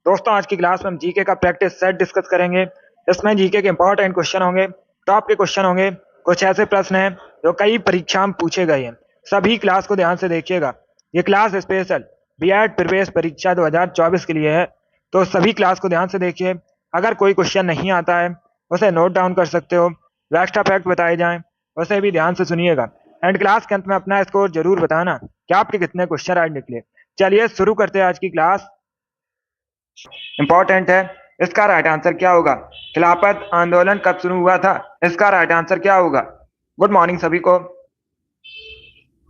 दोस्तों आज की क्लास में हम जीके का प्रैक्टिस सेट डिस्कस करेंगे। इसमें जीके के इंपॉर्टेंट क्वेश्चन होंगे, टॉप के क्वेश्चन होंगे। कुछ ऐसे प्रश्न हैं जो कई परीक्षा में पूछे गए हैं। सभी क्लास को ध्यान से देखिएगा। ये क्लास स्पेशल बीएड प्रवेश परीक्षा 2024 के लिए है, तो सभी क्लास को ध्यान से देखिए। अगर कोई क्वेश्चन नहीं आता है उसे नोट डाउन कर सकते हो। एक्स्ट्रा फैक्ट बताए जाएं उसे भी ध्यान से सुनिएगा। एंड क्लास के अंत में अपना स्कोर जरूर बताना कि आपके कितने क्वेश्चन आज निकले। चलिए शुरू करते हैं आज की क्लास। इंपॉर्टेंट है, इसका राइट आंसर क्या होगा? खिलाफत आंदोलन कब शुरू हुआ था? इसका राइट आंसर क्या होगा? गुड मॉर्निंग सभी को।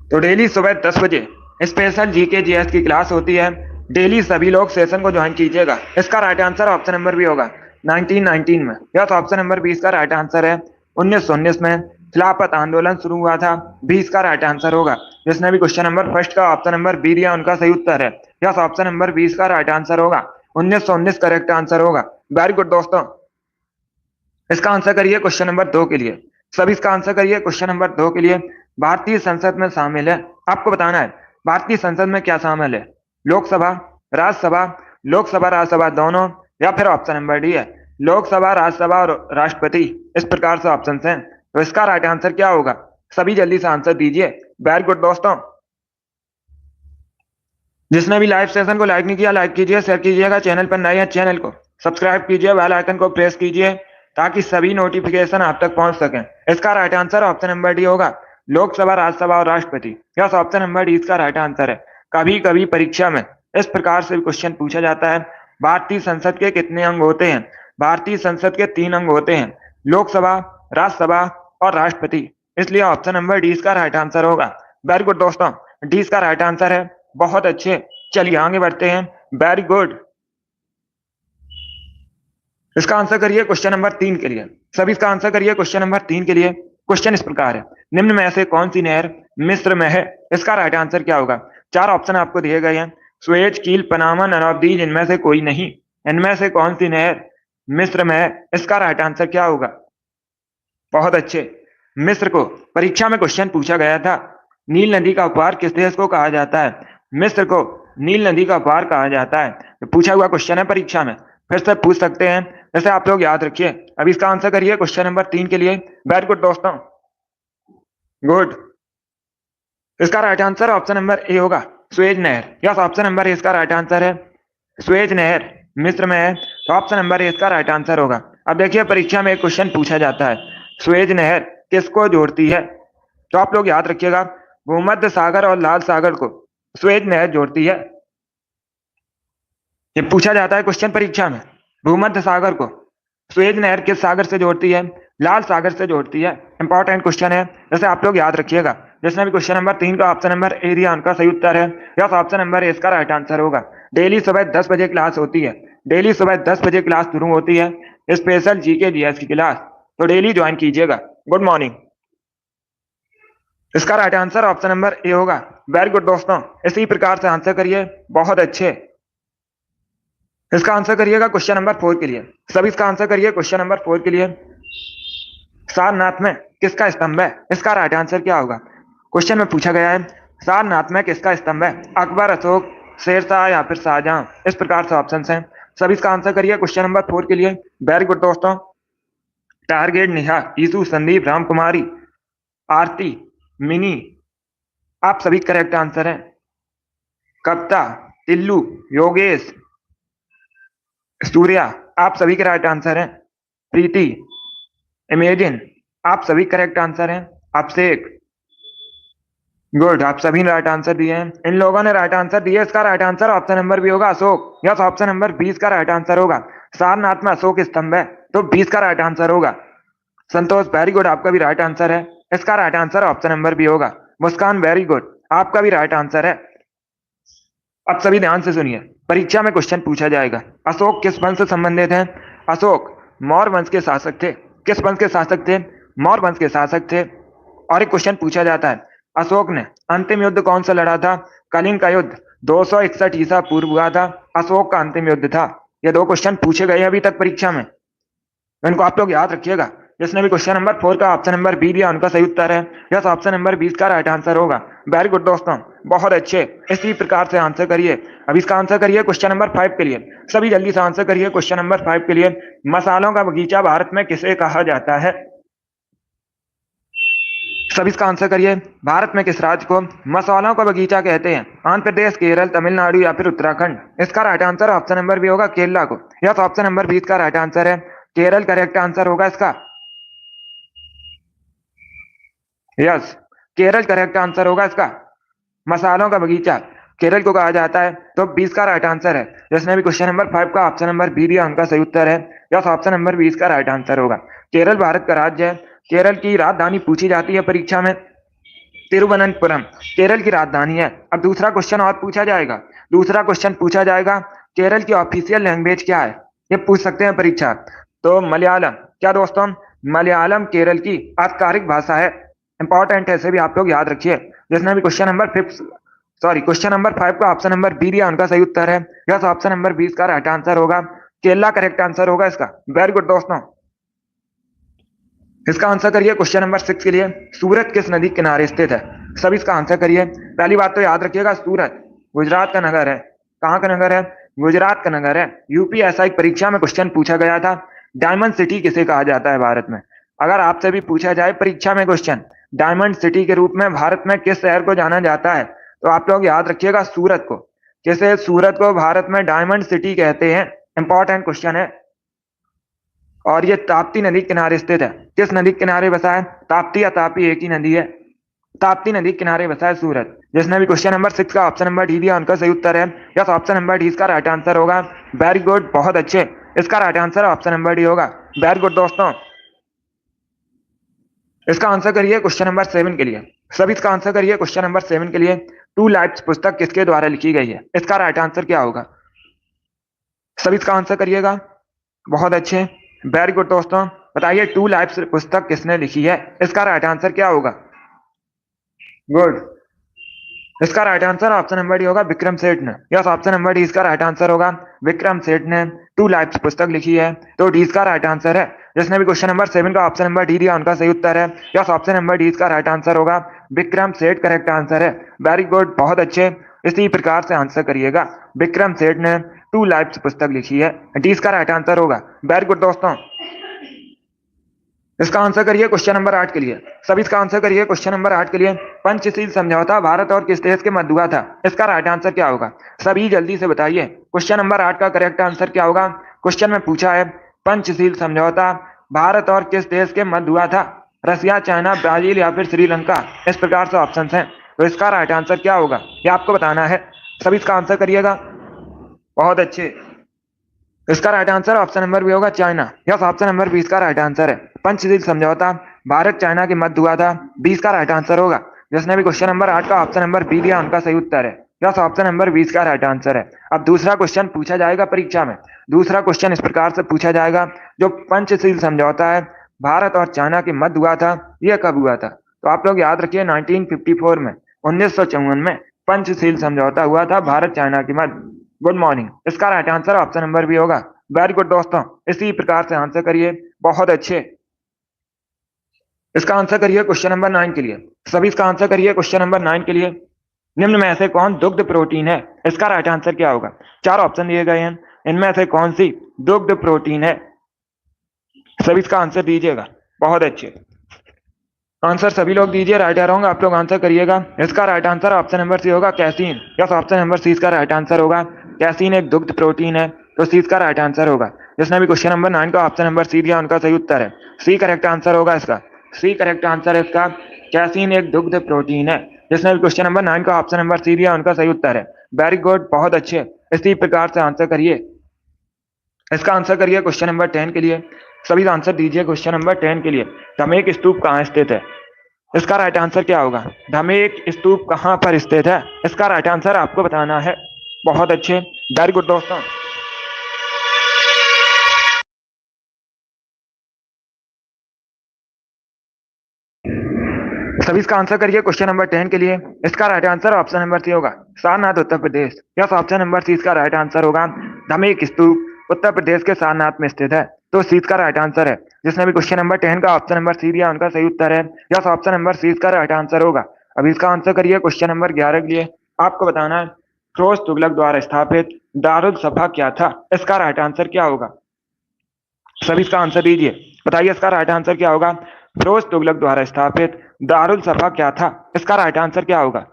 तो डेली सुबह 10 बजे स्पेशल जीके जीएस की क्लास होती है। डेली सभी लोग सेशन को ज्वाइन कीजिएगा। इसका right answer option number B होगा 1919 में। यह तो ऑप्शन नंबर 20 का राइट आंसर है। 1919 में खिलाफत आंदोलन शुरू हुआ था। 20 का राइट आंसर होगा। जिसने भी क्वेश्चन नंबर फर्स्ट का ऑप्शन नंबर बी दिया उनका सही उत्तर है। यह ऑप्शन नंबर 20 का राइट आंसर होगा। 1919 करेक्ट आंसर होगा। वेरी गुड दोस्तों। इसका आंसर करिए क्वेश्चन नंबर 2 के लिए। सभी इसका आंसर करिए क्वेश्चन नंबर 2 के लिए। भारतीय संसद में शामिल है, आपको बताना है भारतीय संसद में क्या शामिल है? लोकसभा, राज्यसभा, लोकसभा राज्यसभा दोनों, या फिर ऑप्शन नंबर डी है लोकसभा राज्यसभा और राष्ट्रपति। इस प्रकार से ऑप्शन हैं। तो इसका राइट आंसर क्या होगा? सभी जल्दी से आंसर दीजिए। वेरी गुड दोस्तों। जिसने भी लाइव सेशन को लाइक नहीं किया लाइक कीजिए, शेयर कीजिएगा। चैनल पर नए हैं चैनल को सब्सक्राइब कीजिए, बेल आइकन को प्रेस कीजिए ताकि सभी नोटिफिकेशन आप तक पहुंच सकें। इसका right answer option number D होगा लोकसभा, राज्यसभा और राष्ट्रपति। यस, ऑप्शन नंबर डी इसका राइट आंसर है। कभी कभी परीक्षा में इस प्रकार से क्वेश्चन पूछा जाता है, भारतीय संसद के कितने अंग होते हैं? भारतीय संसद के 3 अंग होते हैं, लोकसभा, राज्यसभा और राष्ट्रपति। इसलिए ऑप्शन नंबर डी इसका राइट आंसर होगा। वेरी गुड दोस्तों, डी इसका राइट आंसर है। बहुत अच्छे, चलिए आगे बढ़ते हैं। Very good. इसका आंसर करिए क्वेश्चन नंबर 3 के लिए। सभी इसका आंसर करिए क्वेश्चन नंबर 3 के लिए। क्वेश्चन इस प्रकार है, निम्न में से कौन सी नहर मिस्र में है? इसका राइट आंसर क्या होगा? 4 ऑप्शन आपको दिए गए हैं, सुएज, कील, पनामा, नन ऑफ दीज इनमें से कोई नहीं। इनमें से कौन सी नहर मिस्र में है? इसका राइट आंसर क्या होगा? बहुत अच्छे, मिस्र को परीक्षा में क्वेश्चन पूछा गया था। नील नदी का उपहार किस देश को कहा जाता है? मिस्र को नील नदी का उपहार कहा जाता है। तो पूछा हुआ क्वेश्चन है परीक्षा में, फिर से पूछ सकते हैं, जैसे आप लोग याद रखिए। अब इसका आंसर करिए क्वेश्चन नंबर 3 के लिए। वेरी गुड दोस्तों, गुड। इसका right answer option number A होगा सुएज नहर। यस, ऑप्शन नंबर ए इसका राइट आंसर है। सुएज नहर मिस्र में है, तो ऑप्शन नंबर ए इसका राइट आंसर होगा। अब देखिए परीक्षा में एक क्वेश्चन पूछा जाता है, सुएज नहर किसको जोड़ती है? तो आप लोग याद रखिएगा, भूमध्य सागर और लाल सागर को सुएज नहर जोड़ती है। ये पूछा जाता है क्वेश्चन परीक्षा में, भूमध्य सागर को सुएज नहर किस सागर से जोड़ती है? लाल सागर से जोड़ती है। इंपॉर्टेंट क्वेश्चन है, जैसे आप लोग याद रखिएगा। जिसने भी क्वेश्चन नंबर 3 का ऑप्शन नंबर ए दिया उनका सही उत्तर है। यस, ऑप्शन नंबर ए इसका राइट आंसर होगा। डेली सुबह 10 बजे क्लास होती है। डेली सुबह 10 बजे क्लास शुरू होती है, स्पेशल जीके जीएस की क्लास। तो डेली ज्वाइन कीजिएगा। Good morning. इसका right answer option number A होगा। वेरी गुड दोस्तों, इसी प्रकार से आंसर करिए। बहुत अच्छे। इसका आंसर करिएगा क्वेश्चन नंबर 4 के लिए। सभी इसका आंसर करिए क्वेश्चन नंबर 4 के लिए। सारनाथ में किसका स्तंभ है? इसका राइट आंसर क्या होगा? क्वेश्चन में पूछा गया है, सारनाथ में किसका स्तंभ है? अकबर, अशोक, शेरशाह या फिर शाहजहां। इस प्रकार से ऑप्शन हैं। सभी इसका आंसर करिए क्वेश्चन नंबर 4 के लिए। वेरी गुड दोस्तों। टारगेट, नेहा, ईसु, संदीप, रामकुमारी, आरती, मिनी, आप सभी करेक्ट आंसर हैं। कविता, टिल्लू, योगेश, सूर्या, आप सभी के राइट आंसर हैं। प्रीति, इमेजिन, आप सभी करेक्ट आंसर हैं। अभिषेक, गुड, आप सभी राइट आंसर दिए हैं। इन लोगों ने राइट आंसर दिए। इसका right answer option number B होगा अशोक। यस, ऑप्शन नंबर 20 का राइट आंसर होगा। सारनाथ में अशोक स्तंभ है, तो 20 का राइट आंसर होगा। संतोष, वेरी गुड, आपका भी राइट आंसर है। इसका right answer option number B होगा। मुस्कान, वेरी गुड, आपका भी राइट आंसर है। अब सभी ध्यान से सुनिए, परीक्षा में क्वेश्चन पूछा जाएगा, अशोक किस वंश से संबंधित हैं? अशोक मौर्य वंश के शासक थे। किस वंश के शासक थे? मौर्य वंश के शासक थे। और एक क्वेश्चन पूछा जाता है, अशोक ने अंतिम युद्ध कौन सा लड़ा था? कलिंग का युद्ध 261 ईसा पूर्व हुआ था, अशोक का अंतिम युद्ध था। ये 2 क्वेश्चन पूछे गए अभी तक परीक्षा में, इनको आप लोग याद रखिएगा। जिसने भी क्वेश्चन नंबर 4 का ऑप्शन नंबर बी दिया उनका सही उत्तर है। यस, ऑप्शन नंबर 20 का राइट आंसर होगा। वेरी गुड दोस्तों, बहुत अच्छे। इसी प्रकार से आंसर करिए। अब इसका आंसर करिए क्वेश्चन नंबर 5 के लिए। सभी जल्दी से आंसर करिए क्वेश्चन नंबर 5 के लिए। मसालों का बगीचा भारत में किसे कहा जाता है? सभी इसका आंसर करिए। भारत में किस राज्य को मसालों का बगीचा कहते हैं? आंध्र प्रदेश, केरल, तमिलनाडु या फिर उत्तराखंड? इसका right answer option number B होगा, केरला को। यस, ऑप्शन नंबर 20 का राइट आंसर है। केरल करेक्ट आंसर होगा इसका। यस, केरल करेक्ट आंसर होगा इसका। मसालों का बगीचा केरल को कहा जाता है, तो 20 का राइट आंसर है। जिसने भी क्वेश्चन नंबर 5 का ऑप्शन नंबर बी दिया उनका सही उत्तर है। यस, ऑप्शन नंबर 20 का राइट आंसर होगा। केरल भारत का राज्य है। केरल की राजधानी पूछी जाती है परीक्षा में, तिरुवनंतपुरम केरल की राजधानी है। अब दूसरा क्वेश्चन और पूछा जाएगा। दूसरा क्वेश्चन पूछा जाएगा, केरल की ऑफिशियल लैंग्वेज क्या है? ये पूछ सकते हैं परीक्षा। तो मलयालम। क्या दोस्तों? मलयालम केरल की आधिकारिक भाषा है। इंपॉर्टेंट है, इसे भी आप लोग याद रखिए। जिसने भी क्वेश्चन नंबर 5 का ऑप्शन नंबर बी दिया उनका सही उत्तर है। यस, ऑप्शन नंबर 20 का राइट आंसर होगा। केरला करेक्ट आंसर होगा इसका। वेरी गुड दोस्तों, इसका आंसर करिए क्वेश्चन नंबर 6 के लिए। सूरत किस नदी के किनारे स्थित है? सभी इसका आंसर करिए। पहली बात तो याद रखिएगा, सूरत गुजरात का नगर है। कहाँ का नगर है? गुजरात का नगर है। यूपीएसआई परीक्षा में क्वेश्चन पूछा गया था, डायमंड सिटी किसे कहा जाता है भारत में? अगर आपसे भी पूछा जाए परीक्षा में क्वेश्चन, डायमंड सिटी के रूप में भारत में किस शहर को जाना जाता है, तो आप लोग याद रखिएगा सूरत को। किसे? सूरत को भारत में डायमंड सिटी कहते हैं। इंपॉर्टेंट क्वेश्चन है। और ये ताप्ती नदी के किनारे स्थित है। किस नदी के किनारे बसा है? ताप्ती या तापी एक ही नदी है। ताप्ती नदी के किनारे बसा है सूरत। जिसने भी क्वेश्चन नंबर 6 का ऑप्शन नंबर डी दिया उनका सही उत्तर है। यस, ऑप्शन नंबर डी इसका राइट आंसर होगा। वेरी गुड, बहुत अच्छे। इसका right answer option number D होगा। वेरी गुड दोस्तों, इसका आंसर करिए क्वेश्चन नंबर 7 के लिए। सभी इसका आंसर करिए क्वेश्चन नंबर 7 के लिए। टू लाइफ्स पुस्तक किसके द्वारा लिखी गई है? इसका राइट आंसर क्या होगा? सभी इसका आंसर करिएगा। बहुत अच्छे, वेरी गुड दोस्तों। बताइए, टू लाइफ्स पुस्तक किसने लिखी है? इसका राइट आंसर क्या होगा? गुड, इसका right answer option number D होगा, विक्रम सेठ ने। यस, ऑप्शन नंबर डी इसका राइट आंसर होगा। विक्रम सेठ ने टू लाइफ्स पुस्तक लिखी है, तो डी इसका राइट आंसर है। जिसने भी क्वेश्चन नंबर 7 का ऑप्शन नंबर डी दिया उनका सही उत्तर है। यस, ऑप्शन नंबर डी इसका राइट आंसर होगा। विक्रम सेठ करेक्ट आंसर है। वेरी गुड, बहुत अच्छे। इसी प्रकार से आंसर करिएगा। विक्रम सेठ ने टू लाइफ्स पुस्तक लिखी है, डी इसका राइट आंसर होगा। वेरी गुड दोस्तों, इसका आंसर करिए क्वेश्चन नंबर 8 के लिए। सभी इसका आंसर करिए क्वेश्चन नंबर 8 के लिए। पंचशील समझौता भारत और किस देश के मध्य हुआ था? इसका राइट आंसर क्या होगा? सभी जल्दी से बताइए। क्वेश्चन नंबर 8 का करेक्ट आंसर क्या होगा? क्वेश्चन में पूछा है, पंचशील समझौता भारत और किस देश के मध्य हुआ था? रसिया, चाइना, ब्राजील या फिर श्रीलंका? इस प्रकार से ऑप्शन हैं, तो इसका राइट आंसर क्या होगा ये आपको बताना है। सभी इसका आंसर करिएगा। बहुत अच्छे, इसका right answer option number B होगा, चाइना। यस, ऑप्शन नंबर 20 का राइट आंसर है। पंचशील समझौता भारत चाइना के मध्य हुआ था, 20 का राइट आंसर होगा। जिसने भी क्वेश्चन नंबर 8 का ऑप्शन नंबर बी दिया उनका सही उत्तर है। यस, ऑप्शन नंबर 20 का राइट आंसर है। अब दूसरा क्वेश्चन पूछा जाएगा परीक्षा में। दूसरा क्वेश्चन इस प्रकार से पूछा जाएगा, जो पंचशील समझौता है भारत और चाइना के मध्य हुआ था, यह कब हुआ था? तो आप लोग याद रखिए, 1954 में, 1954 में पंचशील समझौता हुआ था भारत चाइना के मध्य। गुड मॉर्निंग, इसका right answer option number B होगा। वेरी गुड दोस्तों, इसी प्रकार से आंसर करिए। बहुत अच्छे, इसका आंसर करिए क्वेश्चन नंबर 9 के लिए। सभी इसका आंसर करिए क्वेश्चन नंबर 9 के लिए। निम्न में से कौन दुग्ध प्रोटीन है? इसका राइट आंसर क्या होगा? 4 ऑप्शन दिए गए हैं, इनमें से कौन सी दुग्ध प्रोटीन है? सभी इसका आंसर दीजिएगा। बहुत अच्छे, आंसर सभी लोग दीजिए। राइट या रॉन्ग आप लोग आंसर करिएगा। इसका right answer option number C होगा, casein. Yes, option number C इसका राइट आंसर होगा। कैसीन एक दुग्ध प्रोटीन है, तो सी इसका राइट आंसर होगा। जिसने भी क्वेश्चन नंबर 9 का ऑप्शन नंबर सी दिया उनका सही उत्तर है। सी करेक्ट आंसर होगा इसका। सी करेक्ट आंसर है इसका। कैसीन एक दुग्ध प्रोटीन है। जिसने भी क्वेश्चन नंबर 9 का ऑप्शन नंबर सी दिया उनका सही उत्तर है। वेरी गुड, बहुत अच्छे। इसी प्रकार से आंसर करिए। इसका आंसर करिए क्वेश्चन नंबर 10 के लिए। सभी आंसर दीजिए क्वेश्चन नंबर 10 के लिए। धमेक स्तूप कहाँ स्थित है? इसका राइट आंसर क्या होगा? धमेक स्तूप कहाँ पर स्थित है? इसका राइट आंसर आपको बताना है। बहुत अच्छे, वेरी गुड दोस्तों। सभी इसका आंसर करिए क्वेश्चन नंबर 10 के लिए। इसका right answer option number C होगा, Sarnath Uttar Pradesh. Yes, option number C इसका राइट आंसर होगा। धमेक स्तूप उत्तर प्रदेश के सारनाथ में स्थित है। तो सी इसका राइट आंसर है। जिसने भी क्वेश्चन नंबर 10 का ऑप्शन नंबर सी दिया उनका सही उत्तर है। यस, ऑप्शन नंबर सी इसका राइट आंसर होगा। अभी इसका आंसर करिए क्वेश्चन नंबर 11 के लिए। आपको बताना है फिरोज तुगलक द्वारा स्थापित दारुल सफा क्या था? इसका राइट आंसर क्या होगा? सभी इसका आंसर दीजिए, बताइए इसका राइट आंसर क्या होगा? फिरोज तुगलक द्वारा स्थापित दारुल सफा क्या था? इसका राइट आंसर क्या होगा?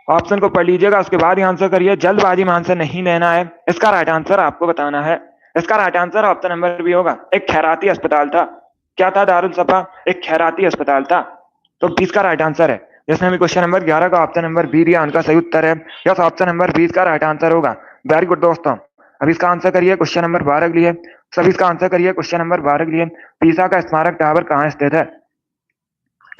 ऑप्शन को पढ़ लीजिएगा, उसके बाद ही आंसर करिए, जल्दबाजी में आंसर नहीं देना है। इसका राइट आंसर आपको बताना है। इसका right answer option number B होगा, एक खैराती अस्पताल था। क्या था दारुल सफा? एक खैराती अस्पताल था। तो 20 का राइट आंसर है। जिसने भी क्वेश्चन नंबर 11 का ऑप्शन नंबर बी दिया उनका सही उत्तर है। यस, ऑप्शन नंबर 20 का राइट आंसर होगा। वेरी गुड दोस्तों। अब इसका आंसर करिए क्वेश्चन नंबर 12 के लिए। सभी इसका आंसर करिए क्वेश्चन नंबर 12 के लिए। पीसा का स्मारक टावर कहाँ स्थित है?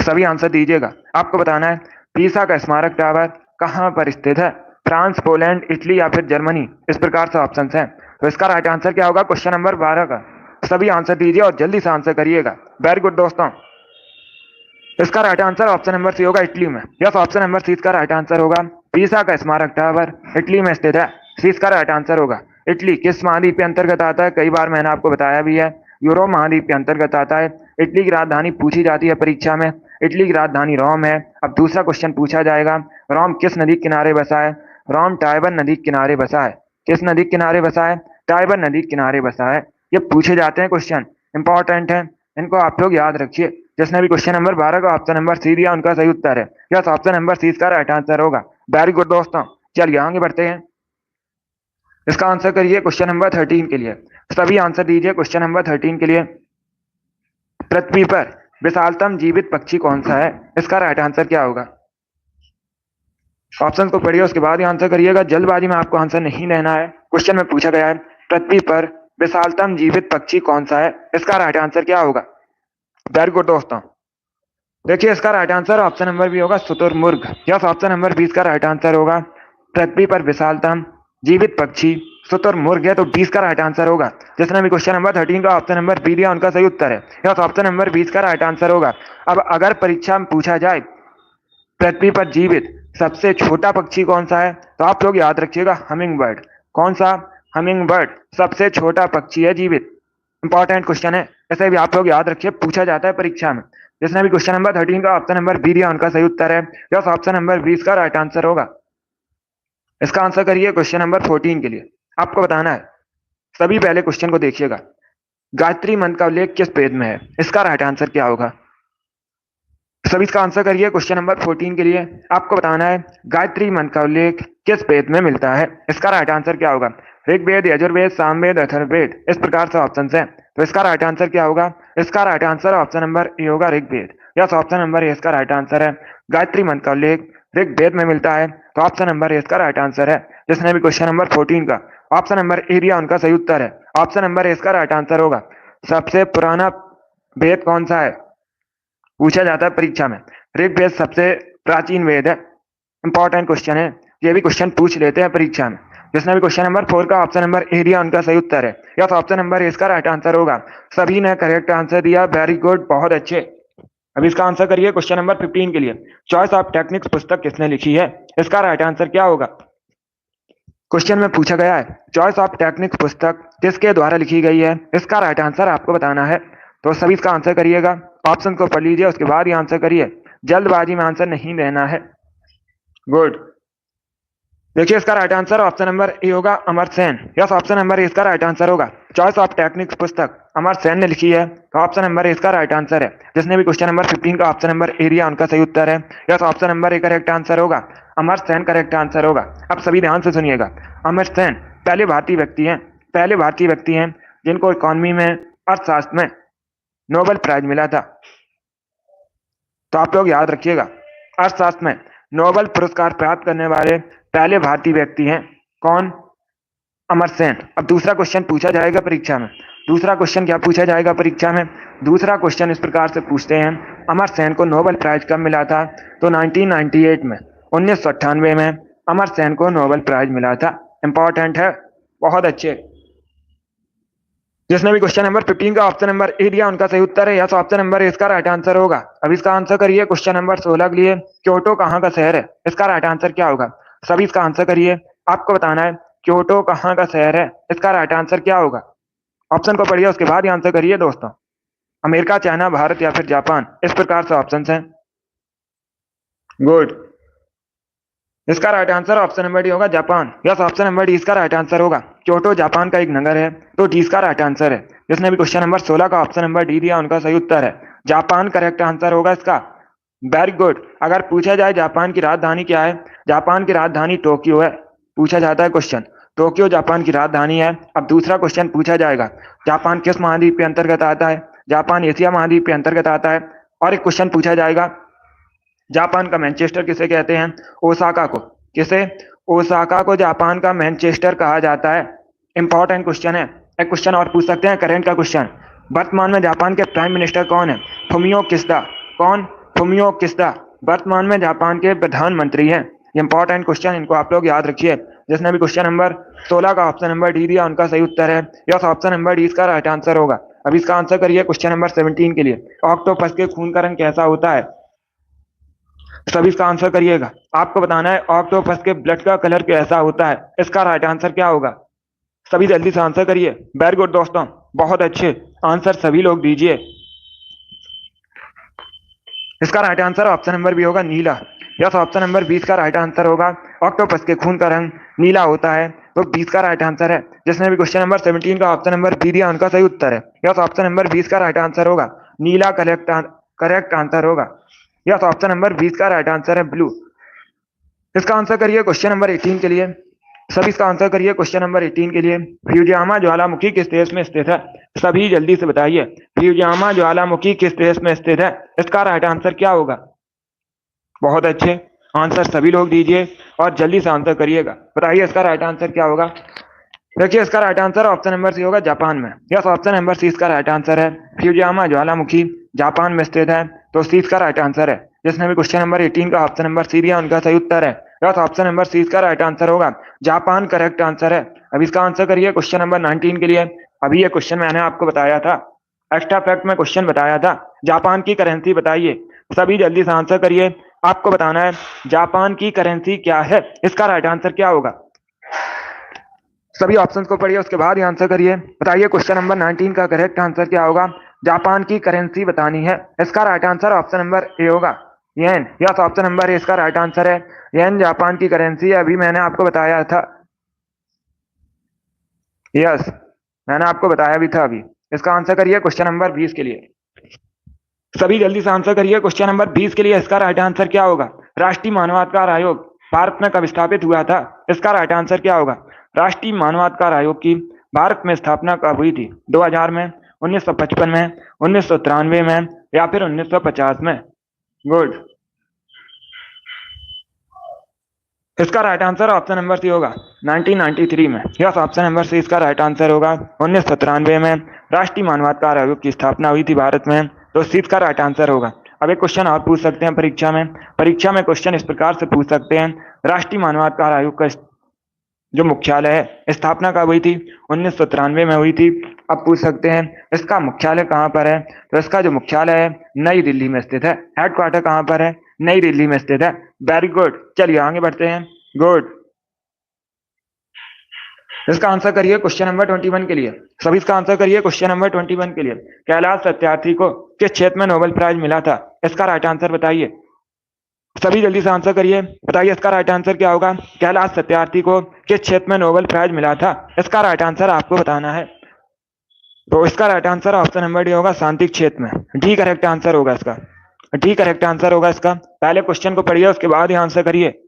सभी आंसर दीजिएगा, आपको बताना है पीसा का स्मारक टावर कहाँ पर स्थित है? फ्रांस, पोलैंड, इटली या फिर जर्मनी? इस प्रकार से ऑप्शन हैं। तो इसका राइट आंसर क्या होगा क्वेश्चन नंबर 12 का? सभी आंसर दीजिए और जल्दी से आंसर करिएगा। वेरी गुड दोस्तों। इसका right answer option number C होगा, इटली में। यस, ऑप्शन नंबर सी इसका राइट आंसर होगा। पीसा का स्मारक टावर इटली में स्थित है। सी इसका राइट आंसर होगा। इटली किस महाद्वीप के अंतर्गत आता है? कई बार मैंने आपको बताया भी है, यूरोप महाद्वीप के अंतर्गत आता है। इटली की राजधानी पूछी जाती है परीक्षा में, इटली की राजधानी रोम है। अब दूसरा क्वेश्चन पूछा जाएगा, रोम किस नदी किनारे बसा है? रोम टाइबर नदी किनारे बसा है। किस नदी किनारे बसा है? टाइबर नदी किनारे बसा है। ये पूछे जाते हैं क्वेश्चन, इंपॉर्टेंट है, इनको आप लोग याद रखिए। जिसने भी क्वेश्चन नंबर 12 का ऑप्शन नंबर सी दिया उनका सही उत्तर है। यस, ऑप्शन नंबर सी इसका राइट आंसर होगा। वेरी गुड दोस्तों। चलिए आगे बढ़ते हैं। इसका आंसर करिए क्वेश्चन नंबर 13 के लिए। सभी आंसर दीजिए क्वेश्चन नंबर 13 के लिए। पृथ्वी पर विशालतम जीवित पक्षी कौन सा है? इसका राइट आंसर क्या होगा? ऑप्शन को पढ़िए, उसके बाद ही आंसर करिएगा, जल्दबाजी में आपको आंसर नहीं देना है। क्वेश्चन में पूछा गया है पृथ्वी पर विशालतम जीवित पक्षी कौन सा है? इसका राइट आंसर क्या होगा? वेरी गुड दोस्तों। देखिए इसका right answer option number B होगा, शुतुरमुर्ग। यस, ऑप्शन नंबर 20 का राइट आंसर होगा। पृथ्वी पर विशालतम जीवित पक्षी शुतुरमुर्ग है, तो 20 का राइट आंसर होगा। जिसने भी क्वेश्चन नंबर 13 का ऑप्शन नंबर बी दिया उनका सही उत्तर है। यस, ऑप्शन नंबर 20 का राइट आंसर होगा। अब अगर परीक्षा में पूछा जाए पृथ्वी पर जीवित सबसे छोटा पक्षी कौन सा है, तो आप लोग याद रखिएगा हमिंग बर्ड। कौन सा? हमिंग बर्ड सबसे छोटा पक्षी है जीवित। इंपॉर्टेंट क्वेश्चन है, ऐसे भी आप लोग याद रखिए, पूछा जाता है परीक्षा में। जिसने भी क्वेश्चन नंबर 13 का ऑप्शन नंबर बी दिया उनका सही उत्तर है। यस, ऑप्शन नंबर 20 का राइट आंसर होगा। इसका आंसर करिए क्वेश्चन नंबर 14 के लिए। आपको बताना है, सभी पहले क्वेश्चन को देखिएगा, गायत्री मंत्र का उल्लेख किस वेद में है? इसका राइट आंसर क्या होगा? सभी इसका आंसर करिए क्वेश्चन नंबर 14 के लिए। आपको बताना है गायत्री मंत्र का उल्लेख किस वेद में मिलता है? इसका राइट आंसर क्या होगा? ऋग्वेद, यजुर्वेद, सामवेद, अथर्ववेद? इस प्रकार से ऑप्शन है। तो इसका राइट आंसर क्या होगा? इसका right answer option number A होगा, Rigveda. Yes, option number A इसका राइट आंसर है। गायत्री मंत्र का उल्लेख ऋग्वेद में मिलता है, तो ऑप्शन नंबर ए इसका राइट आंसर है। जिसने भी क्वेश्चन नंबर 14 का ऑप्शन नंबर ए दिया उनका सही उत्तर है। ऑप्शन नंबर ए इसका राइट आंसर होगा। सबसे पुराना वेद कौन सा है? पूछा जाता है परीक्षा में। ऋग्वेद सबसे प्राचीन वेद है। इंपॉर्टेंट क्वेश्चन है, ये भी क्वेश्चन पूछ लेते हैं परीक्षा में। जिसने भी क्वेश्चन नंबर 4 का ऑप्शन नंबर ए दिया उनका सही उत्तर है। यस, ऑप्शन नंबर ए इसका राइट आंसर होगा। सभी ने करेक्ट आंसर दिया, वेरी गुड, बहुत अच्छे। अब इसका आंसर करिए क्वेश्चन नंबर 15 के लिए। चॉइस ऑफ टेक्निक्स पुस्तक किसने लिखी है? इसका राइट आंसर क्या होगा? क्वेश्चन में पूछा गया है चॉइस ऑफ टेक्निक्स पुस्तक किसके द्वारा लिखी गई है? इसका राइट आंसर आपको बताना है। तो सभी इसका आंसर करिएगा, ऑप्शन को पढ़ लीजिए, उसके बाद ही आंसर करिए, जल्दबाजी में आंसर नहीं देना है। गुड। देखिए इसका right answer option number A होगा, Amartya Sen. Yes, option number A इसका राइट आंसर होगा। चॉइस ऑफ टेक्निक्स पुस्तक अमर्त्य सेन ने लिखी है, तो ऑप्शन नंबर ए इसका राइट आंसर है। जिसने भी क्वेश्चन नंबर 15 का ऑप्शन नंबर ए दिया उनका सही उत्तर है। Yes, option number A correct answer होगा, अमर्त्य सेन करेक्ट आंसर होगा। अब सभी ध्यान से सुनिएगा, अमर्त्य सेन पहले भारतीय व्यक्ति हैं जिनको इकोनॉमी में, अर्थशास्त्र में नोबेल प्राइज मिला था। तो आप लोग याद रखिएगा, अर्थशास्त्र में नोबेल पुरस्कार प्राप्त करने वाले पहले भारतीय व्यक्ति हैं कौन? अमर्त्य सेन। अब दूसरा क्वेश्चन पूछा जाएगा परीक्षा में। दूसरा क्वेश्चन क्या पूछा जाएगा परीक्षा में? दूसरा क्वेश्चन इस प्रकार से पूछते हैं, अमर्त्य सेन को नोबेल प्राइज कब मिला था? तो 1998 में, 1998 में अमर्त्य सेन को नोबेल प्राइज मिला था। इंपॉर्टेंट है, बहुत अच्छे। जिसने भी क्वेश्चन नंबर 15 का ऑप्शन नंबर ए दिया उनका सही उत्तर है। यस, ऑप्शन नंबर ए इसका राइट आंसर होगा। अब इसका आंसर करिए क्वेश्चन नंबर 16 के लिए। क्योटो कहाँ का शहर है? इसका राइट आंसर क्या होगा? सभी इसका आंसर करिए, आपको बताना है क्योटो कहाँ का शहर है, इसका राइट आंसर क्या होगा? ऑप्शन को पढ़िए, उसके बाद ही आंसर करिए दोस्तों। अमेरिका, चाइना, भारत या फिर जापान, इस प्रकार से ऑप्शन हैं। गुड। इसका right answer option number D होगा, Japan. Yes, option number D इसका राइट आंसर होगा। क्योटो जापान का एक नगर है, तो डी इसका राइट आंसर है। जिसने भी क्वेश्चन नंबर 16 का ऑप्शन नंबर डी दिया, उनका सही उत्तर है जापान, करेक्ट आंसर होगा इसका। Very good. अगर पूछा जाए जापान की राजधानी क्या है, जापान की राजधानी टोक्यो है। पूछा जाता है क्वेश्चन, टोक्यो जापान की राजधानी है। अब दूसरा क्वेश्चन पूछा जाएगा, जापान किस महाद्वीप के अंतर्गत आता है, जापान एशिया महाद्वीप के अंतर्गत आता है। और एक क्वेश्चन पूछा जाएगा, जापान का मैनचेस्टर किसे कहते हैं, ओसाका को। किसे, ओसाका को जापान का मैनचेस्टर कहा जाता है। इंपॉर्टेंट क्वेश्चन है। एक क्वेश्चन और पूछ सकते हैं, करेंट का क्वेश्चन। वर्तमान में जापान के प्राइम मिनिस्टर कौन है, फुमियो किशिदा। कौन, फुमियो किशिदा वर्तमान में जापान के प्रधानमंत्री हैं। इंपॉर्टेंट क्वेश्चन, इनको आप लोग याद रखिए। जिसने भी क्वेश्चन नंबर 16 का ऑप्शन नंबर डी दिया, उनका सही उत्तर है यस, ऑप्शन नंबर डी इसका राइट आंसर होगा। अब इसका आंसर करिए क्वेश्चन नंबर 17 के लिए, ऑक्टोपस के खून का रंग कैसा होता है। सभी इसका आंसर करिएगा। आपको बताना है ऑक्टोपस के ब्लड का कलर कैसा होता है, इसका राइट आंसर क्या होगा। सभी जल्दी से आंसर करिए। वेरी गुड दोस्तों, बहुत अच्छे आंसर सभी लोग दीजिए। इसका right answer option number B होगा, नीला। यस, ऑप्शन नंबर 20 का राइट आंसर होगा। ऑक्टोपस के खून का रंग नीला होता है, तो 20 का राइट आंसर है। जिसने भी क्वेश्चन नंबर 17 का ऑप्शन नंबर बी दिया, उनका सही उत्तर है यस, ऑप्शन नंबर 20 का राइट आंसर होगा, नीला करेक्ट आंसर होगा। यस, ऑप्शन नंबर 20 का राइट आंसर है ब्लू। इसका आंसर करिए क्वेश्चन नंबर 18 के लिए। सभी इसका आंसर करिए क्वेश्चन नंबर 18 के लिए। फ्यूजियामा ज्वालामुखी किस देश में स्थित है, सभी जल्दी से बताइए। फ्यूजियामा ज्वालामुखी किस देश में स्थित है, इसका राइट आंसर क्या होगा। बहुत अच्छे आंसर सभी लोग दीजिए और जल्दी से आंसर करिएगा। बताइए इसका राइट आंसर क्या होगा। देखिए इसका right answer option number C होगा, जापान में। यस, ऑप्शन नंबर सी इसका राइट आंसर है। फ्यूजियामा ज्वालामुखी जापान में स्थित है, तो सी इसका राइट आंसर है। जिसने भी क्वेश्चन नंबर 18 का ऑप्शन नंबर सी दिया, उनका सही उत्तर है यस, ऑप्शन नंबर सी इसका राइट आंसर होगा, जापान करेक्ट आंसर है। अब इसका आंसर करिए क्वेश्चन नंबर 19 के लिए। अभी ये क्वेश्चन मैंने आपको बताया था, एक्स्ट्रा फैक्ट में क्वेश्चन बताया था, जापान की करेंसी बताइए। सभी जल्दी से आंसर करिए। आपको बताना है जापान की करेंसी क्या है, इसका राइट आंसर क्या होगा। सभी ऑप्शंस को पढ़िए, उसके बाद ही आंसर करिए। बताइए क्वेश्चन नंबर 19 का करेक्ट आंसर क्या होगा। जापान की करेंसी बतानी है, इसका right answer option number A होगा, येन। यस, ऑप्शन नंबर ए इसका राइट आंसर है, येन जापान की करेंसी है। अभी मैंने आपको बताया था, यस मैंने आपको बताया भी था अभी। इसका आंसर करिए क्वेश्चन नंबर 20 के लिए। सभी जल्दी से आंसर करिए क्वेश्चन नंबर 20 के लिए। इसका राइट आंसर क्या होगा। राष्ट्रीय मानवाधिकार आयोग भारत में कब स्थापित हुआ था, इसका राइट आंसर क्या होगा। राष्ट्रीय मानवाधिकार आयोग की भारत में स्थापना कब हुई थी, 2000 में, 1955 में, 1993 में या फिर 1950 में। गुड। इसका right answer option number C होगा, 1993 में। यस, ऑप्शन नंबर सी इसका राइट आंसर होगा, 1993 में राष्ट्रीय मानवाधिकार आयोग की स्थापना हुई थी भारत में, तो सी इसका राइट आंसर होगा। अब एक क्वेश्चन और पूछ सकते हैं परीक्षा में। परीक्षा में क्वेश्चन इस प्रकार से पूछ सकते हैं, राष्ट्रीय मानवाधिकार आयोग का जो मुख्यालय है स्थापना कब हुई थी, 1993 में हुई थी। अब पूछ सकते हैं इसका मुख्यालय कहाँ पर है, तो इसका जो मुख्यालय है नई दिल्ली में स्थित है। हेडक्वार्टर कहाँ पर है, नई दिल्ली में स्थित है। वेरी गुड, चलिए आगे बढ़ते हैं। गुड। इसका आंसर करिए क्वेश्चन नंबर 21 के लिए। सभी इसका आंसर करिए क्वेश्चन नंबर 21 के लिए। कैलाश सत्यार्थी को किस क्षेत्र में नोबेल प्राइज मिला था, इसका राइट आंसर बताइए। सभी जल्दी से आंसर करिए। बताइए इसका राइट आंसर क्या होगा। कैलाश सत्यार्थी को किस क्षेत्र में नोबेल प्राइज मिला था, इसका राइट आंसर आपको बताना है। तो इसका right answer option number D होगा, शांति क्षेत्र में। डी करेक्ट आंसर होगा इसका, डी करेक्ट आंसर होगा इसका। पहले क्वेश्चन को पढ़िए, उसके बाद ही आंसर करिए।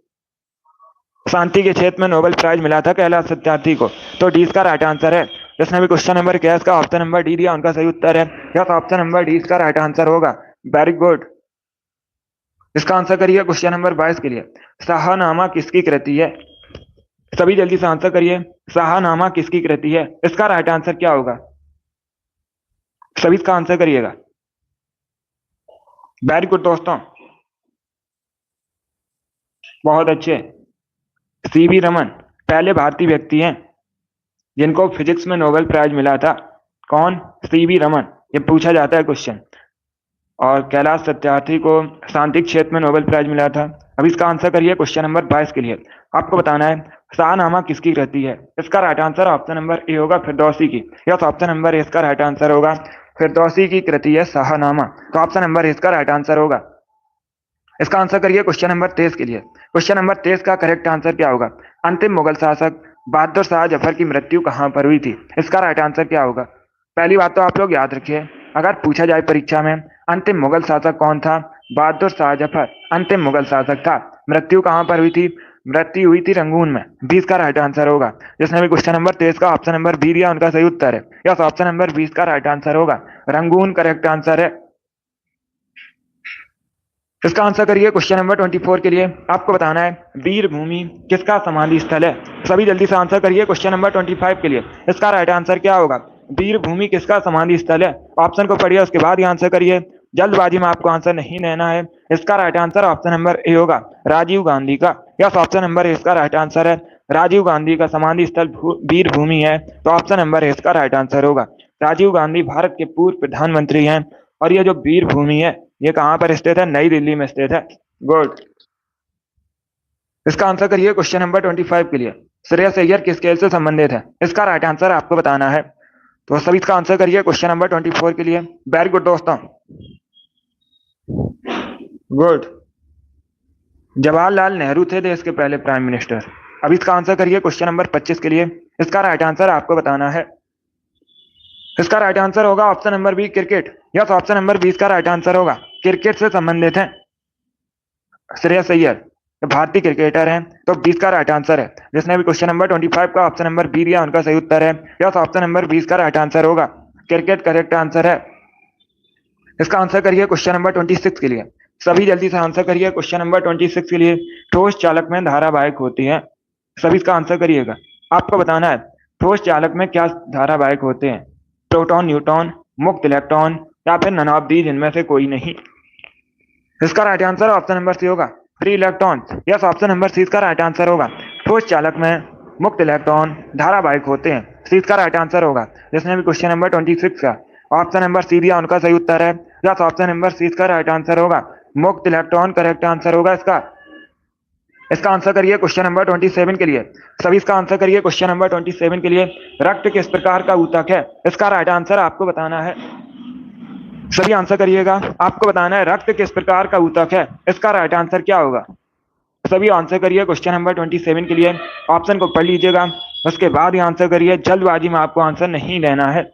शांति के क्षेत्र में नोबेल प्राइज मिला था कैलाश सत्यार्थी को, तो डी इसका राइट आंसर है। जिसने भी क्वेश्चन नंबर क्या इसका ऑप्शन नंबर डी दिया, उनका सही उत्तर है यस, ऑप्शन नंबर डी इसका राइट आंसर होगा। Very good. इसका आंसर करिए क्वेश्चन नंबर 22 के लिए। शाहनामा किसकी कृति है, सभी जल्दी से आंसर करिए। शाहनामा किसकी कृति है, इसका राइट आंसर क्या होगा। सभी इसका आंसर करिएगा। वेरी गुड दोस्तों, बहुत अच्छे। सीवी रमन पहले भारतीय व्यक्ति हैं जिनको फिजिक्स में नोबेल प्राइज मिला था। कौन, सीवी रमन, ये पूछा जाता है क्वेश्चन। और कैलाश सत्यार्थी को शांति क्षेत्र में नोबेल प्राइज मिला था। अब इसका आंसर करिए क्वेश्चन नंबर 22 के लिए। आपको बताना है शाहनामा किसकी कृति है? इसका right answer option number A होगा फिरदौसी की। यस, ऑप्शन नंबर ए इसका राइट आंसर होगा। फिरदौसी की कृति है शाहनामा, तो ऑप्शन नंबर ए इसका राइट आंसर होगा। इसका आंसर करिए क्वेश्चन नंबर 23 के लिए। क्वेश्चन नंबर 23 का करेक्ट आंसर क्या होगा? अंतिम मुगल शासक बहादुर शाह जफर की मृत्यु कहाँ पर हुई थी? इसका राइट आंसर क्या होगा? पहली बात तो आप लोग याद रखिए, अगर पूछा जाए परीक्षा में अंतिम मुगल शासक कौन था, बहादुर शाह जफर अंतिम मुगल शासक था। मृत्यु कहाँ पर हुई थी? मृत्यु हुई थी रंगून में। 20 का राइट आंसर होगा। जिसने भी क्वेश्चन नंबर 23 का ऑप्शन नंबर बी दिया उनका सही उत्तर है। यस, ऑप्शन नंबर 20 का राइट आंसर होगा, रंगून करेक्ट आंसर है। इसका आंसर करिए क्वेश्चन नंबर 24 के लिए। आपको बताना है वीर भूमि किसका समाधि स्थल है। सभी जल्दी से आंसर करिए क्वेश्चन नंबर 25 के लिए। इसका राइट आंसर क्या होगा? वीर भूमि किसका समाधि स्थल है? ऑप्शन को पढ़िए, उसके बाद ही आंसर करिए। जल्दबाजी में आपको आंसर नहीं लेना है। इसका right answer option number A होगा, राजीव गांधी का। यस, ऑप्शन नंबर ए इसका राइट आंसर है। राजीव गांधी का समाधि स्थल वीर भूमि है, तो ऑप्शन नंबर ए इसका राइट आंसर होगा। राजीव गांधी भारत के पूर्व प्रधानमंत्री हैं, और ये जो वीर भूमि है ये कहाँ पर स्थित है? नई दिल्ली में स्थित है। गुड। इसका आंसर करिए क्वेश्चन नंबर 25 के लिए। श्रेयस अय्यर किस खेल से संबंधित है? इसका राइट आंसर आपको बताना है, तो सभी इसका आंसर करिए क्वेश्चन नंबर 24 के लिए। वेरी गुड दोस्तों, गुड। जवाहरलाल नेहरू थे देश के पहले प्राइम मिनिस्टर। अब इसका आंसर करिए क्वेश्चन नंबर 25 के लिए। इसका राइट आंसर आपको बताना है। इसका राइट आंसर होगा option number B, cricket. Yes, option number 20 का राइट आंसर होगा, क्रिकेट से संबंधित है श्रेयस अय्यर, भारतीय क्रिकेटर हैं, तो 20 का राइट आंसर है। जिसने भी क्वेश्चन नंबर 25 का ऑप्शन नंबर बी दिया उनका सही उत्तर है। यस, ऑप्शन नंबर 20 का राइट आंसर होगा, क्रिकेट करेक्ट आंसर है। इसका आंसर करिए क्वेश्चन नंबर 26 के लिए। सभी जल्दी से आंसर करिए क्वेश्चन नंबर 26 के लिए। ठोस चालक में धारावाहिक होती है। सभी इसका आंसर करिएगा। आपको बताना है ठोस चालक में क्या धारावाहिक होते हैं? प्रोटॉन, न्यूट्रॉन, मुक्त इलेक्ट्रॉन, या फिर नन ऑफ दीज, इनमें से कोई नहीं। इसका right answer option number C होगा, free electron. Yes, option number C इसका राइट आंसर होगा। ठोस चालक में मुक्त इलेक्ट्रॉन धारावाहिक होते हैं, सी इसका राइट आंसर होगा। जिसने भी क्वेश्चन नंबर 26 का ऑप्शन नंबर सी दिया उनका सही उत्तर है। यस, ऑप्शन नंबर सी इसका राइट आंसर होगा, मुक्त इलेक्ट्रॉन करेक्ट आंसर होगा इसका। इसका आंसर करिए क्वेश्चन नंबर 27 के लिए। सभी इसका आंसर करिए क्वेश्चन नंबर 27 के लिए। रक्त किस प्रकार का ऊतक है? इसका राइट आंसर आपको बताना है। सभी आंसर करिएगा। आपको बताना है रक्त किस प्रकार का ऊतक है, इसका राइट आंसर क्या होगा? सभी आंसर करिए क्वेश्चन नंबर 27 के लिए। ऑप्शन को पढ़ लीजिएगा, उसके बाद ही आंसर करिए। जल्दबाजी में आपको आंसर नहीं लेना है।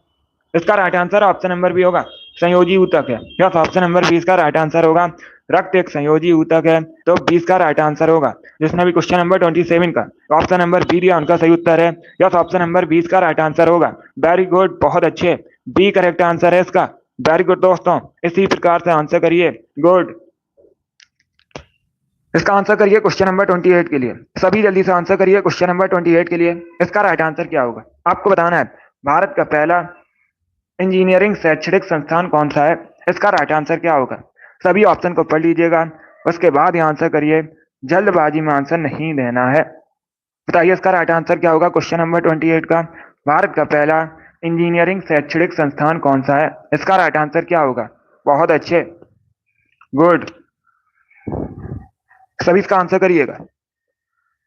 इसका right answer option number B होगा, संयोजी ऊतक है। यस, ऑप्शन नंबर 20 का राइट आंसर होगा। रक्त एक संयोजी ऊतक है, तो 20 का राइट आंसर होगा। जिसने भी क्वेश्चन नंबर 27 का ऑप्शन नंबर बी दिया उनका सही उत्तर है। यस, ऑप्शन नंबर 20 का राइट आंसर होगा। वेरी गुड, बहुत अच्छे, बी करेक्ट आंसर है इसका। वेरी गुड दोस्तों, इसी प्रकार से आंसर करिए। गुड। इसका आंसर करिए क्वेश्चन नंबर 28 के लिए। सभी जल्दी से आंसर करिए क्वेश्चन नंबर 28 के लिए। इसका राइट आंसर क्या होगा? आपको बताना है भारत का पहला इंजीनियरिंग शैक्षणिक संस्थान कौन सा है? इसका राइट आंसर क्या होगा? सभी ऑप्शन को पढ़ लीजिएगा, उसके बाद ही आंसर करिए। जल्दबाजी में आंसर नहीं देना है। बताइए इसका राइट आंसर क्या होगा क्वेश्चन नंबर 28 का? भारत का पहला इंजीनियरिंग शैक्षणिक संस्थान कौन सा है? इसका राइट आंसर क्या होगा? बहुत अच्छे, गुड। सभी इसका आंसर करिएगा।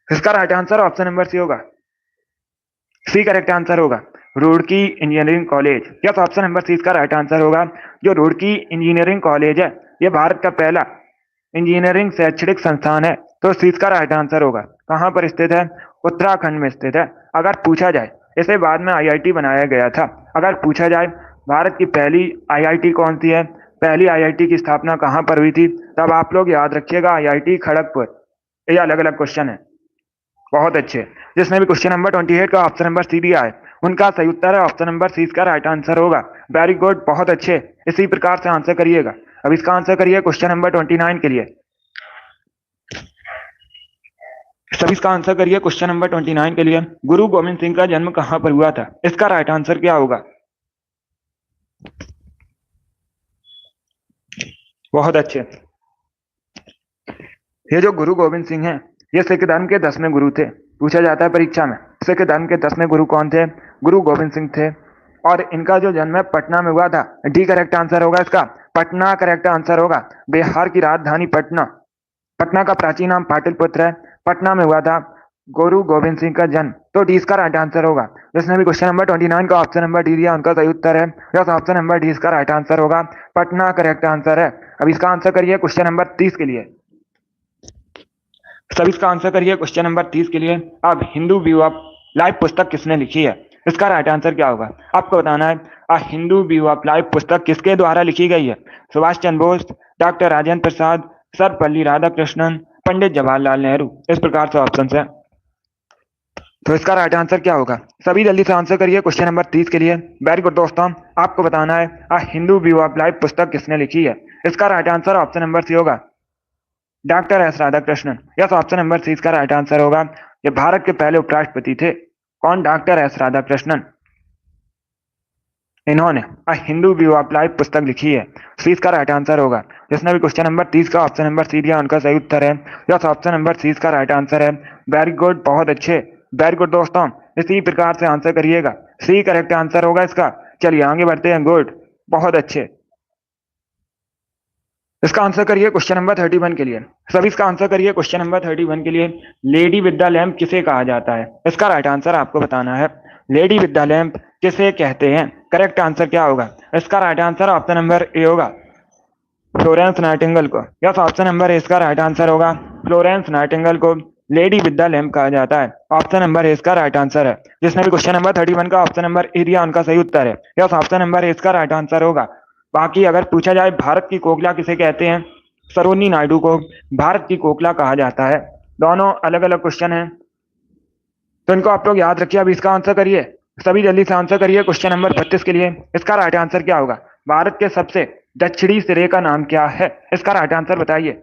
इसका right answer option number C होगा, सी करेक्ट आंसर होगा, Roorkee engineering college. Yes, option number C इसका राइट आंसर होगा। जो रुड़की इंजीनियरिंग कॉलेज है ये भारत का पहला इंजीनियरिंग शैक्षणिक संस्थान है, तो सी इसका राइट आंसर होगा। कहाँ पर स्थित है? उत्तराखंड में स्थित है। अगर पूछा जाए, इसे बाद में आईआईटी बनाया गया था, अगर पूछा जाए भारत की पहली आईआईटी कौन सी है, पहली आईआईटी की स्थापना कहाँ पर हुई थी, तब आप लोग याद रखिएगा आईआईटी खड़गपुर। ये अलग अलग क्वेश्चन है। बहुत अच्छे। जिसने भी क्वेश्चन नंबर 28 का ऑप्शन नंबर सी दिया है उनका सही उत्तर है ऑप्शन नंबर सी इसका राइट आंसर होगा। वेरी गुड, बहुत अच्छे, इसी प्रकार से आंसर करिएगा। अब इसका आंसर करिए क्वेश्चन नंबर 29 के लिए। सभी इसका आंसर करिए क्वेश्चन नंबर 29 के लिए। गुरु गोविंद सिंह का जन्म कहां पर हुआ था? इसका राइट आंसर क्या होगा? बहुत अच्छे। ये जो गुरु गोविंद सिंह हैं ये सिख धर्म के 10वें गुरु थे। पूछा जाता है परीक्षा में सिख धर्म के 10वें गुरु कौन थे? गुरु गोविंद सिंह थे। और इनका जो जन्म है पटना में हुआ था। डी करेक्ट आंसर होगा इसका, पटना करेक्ट आंसर होगा। बिहार की राजधानी पटना, पटना का प्राचीन नाम पाटलिपुत्र है, पटना में हुआ था। गुरु गोविंद सिंह का जन्म, तो डी इसका राइट आंसर होगा। जिसने भी क्वेश्चन नंबर 29 का ऑप्शन नंबर डी दिया उनका सही उत्तर है। यस, ऑप्शन नंबर डी इसका राइट आंसर होगा, पटना करेक्ट आंसर है। अब इसका आंसर करिए क्वेश्चन नंबर 30 के लिए। सभी इसका आंसर करिए क्वेश्चन नंबर 30 के लिए। अब हिंदू व्यू ऑफ लाइफ पुस्तक किसने लिखी है? इसका राइट आंसर क्या होगा आपको बताना है। A Hindu view of life पुस्तक किसके द्वारा लिखी गई है? सुभाष चंद्र बोस, डॉक्टर राजेंद्र प्रसाद, सर्वपल्ली राधाकृष्णन, पंडित जवाहरलाल नेहरू। इस प्रकार से ऑप्शन है, तो इसका राइट आंसर क्या होगा? सभी जल्दी से आंसर करिए क्वेश्चन नंबर 30 के लिए। वेरी गुड दोस्तों, आपको बताना है a Hindu view of life पुस्तक किसने लिखी है? इसका right answer option number C होगा, doctor S Radhakrishnan. Yes, option number C इसका राइट आंसर होगा। ये भारत के पहले उपराष्ट्रपति थे। कौन? Doctor S Radhakrishnan. इन्होंने अ हिंदू व्यू ऑफ लाइफ पुस्तक लिखी है। सी इसका राइट आंसर होगा। जिसने भी क्वेश्चन नंबर 30 का ऑप्शन नंबर सी दिया उनका सही उत्तर है। यस, ऑप्शन नंबर सी इसका राइट आंसर है। वेरी गुड, बहुत अच्छे, वेरी गुड दोस्तों, इसी प्रकार से आंसर करिएगा। सी करेक्ट आंसर होगा इसका। चलिए आगे बढ़ते हैं। गुड, बहुत अच्छे। इसका आंसर करिए क्वेश्चन नंबर 31 के लिए। सभी इसका आंसर करिए क्वेश्चन नंबर 31 के लिए। लेडी विद द लैम्प किसे कहा जाता है? इसका राइट आंसर आपको बताना है। लेडी विद द लैम्प किसे कहते हैं? करेक्ट आंसर क्या होगा? इसका right answer option number A होगा, फ्लोरेंस नाइटिंगेल को। यस, ऑप्शन नंबर ए इसका राइट आंसर होगा। फ्लोरेंस नाइटिंगेल को लेडी विद द लैम्प कहा जाता है। ऑप्शन नंबर ए इसका राइट आंसर है। जिसने भी क्वेश्चन नंबर 31 का ऑप्शन नंबर ए दिया उनका सही उत्तर है। यस, ऑप्शन नंबर ए इसका राइट आंसर होगा। बाकी अगर पूछा जाए भारत की कोकिला किसे कहते हैं? सरोजिनी नायडू को भारत की कोकिला कहा जाता है। दोनों अलग अलग क्वेश्चन हैं, तो इनको आप लोग याद रखिए। अब इसका आंसर करिए, सभी जल्दी से आंसर करिए क्वेश्चन नंबर 32 के लिए। इसका राइट आंसर क्या होगा? भारत के सबसे दक्षिणी सिरे का नाम क्या है? इसका राइट आंसर बताइए।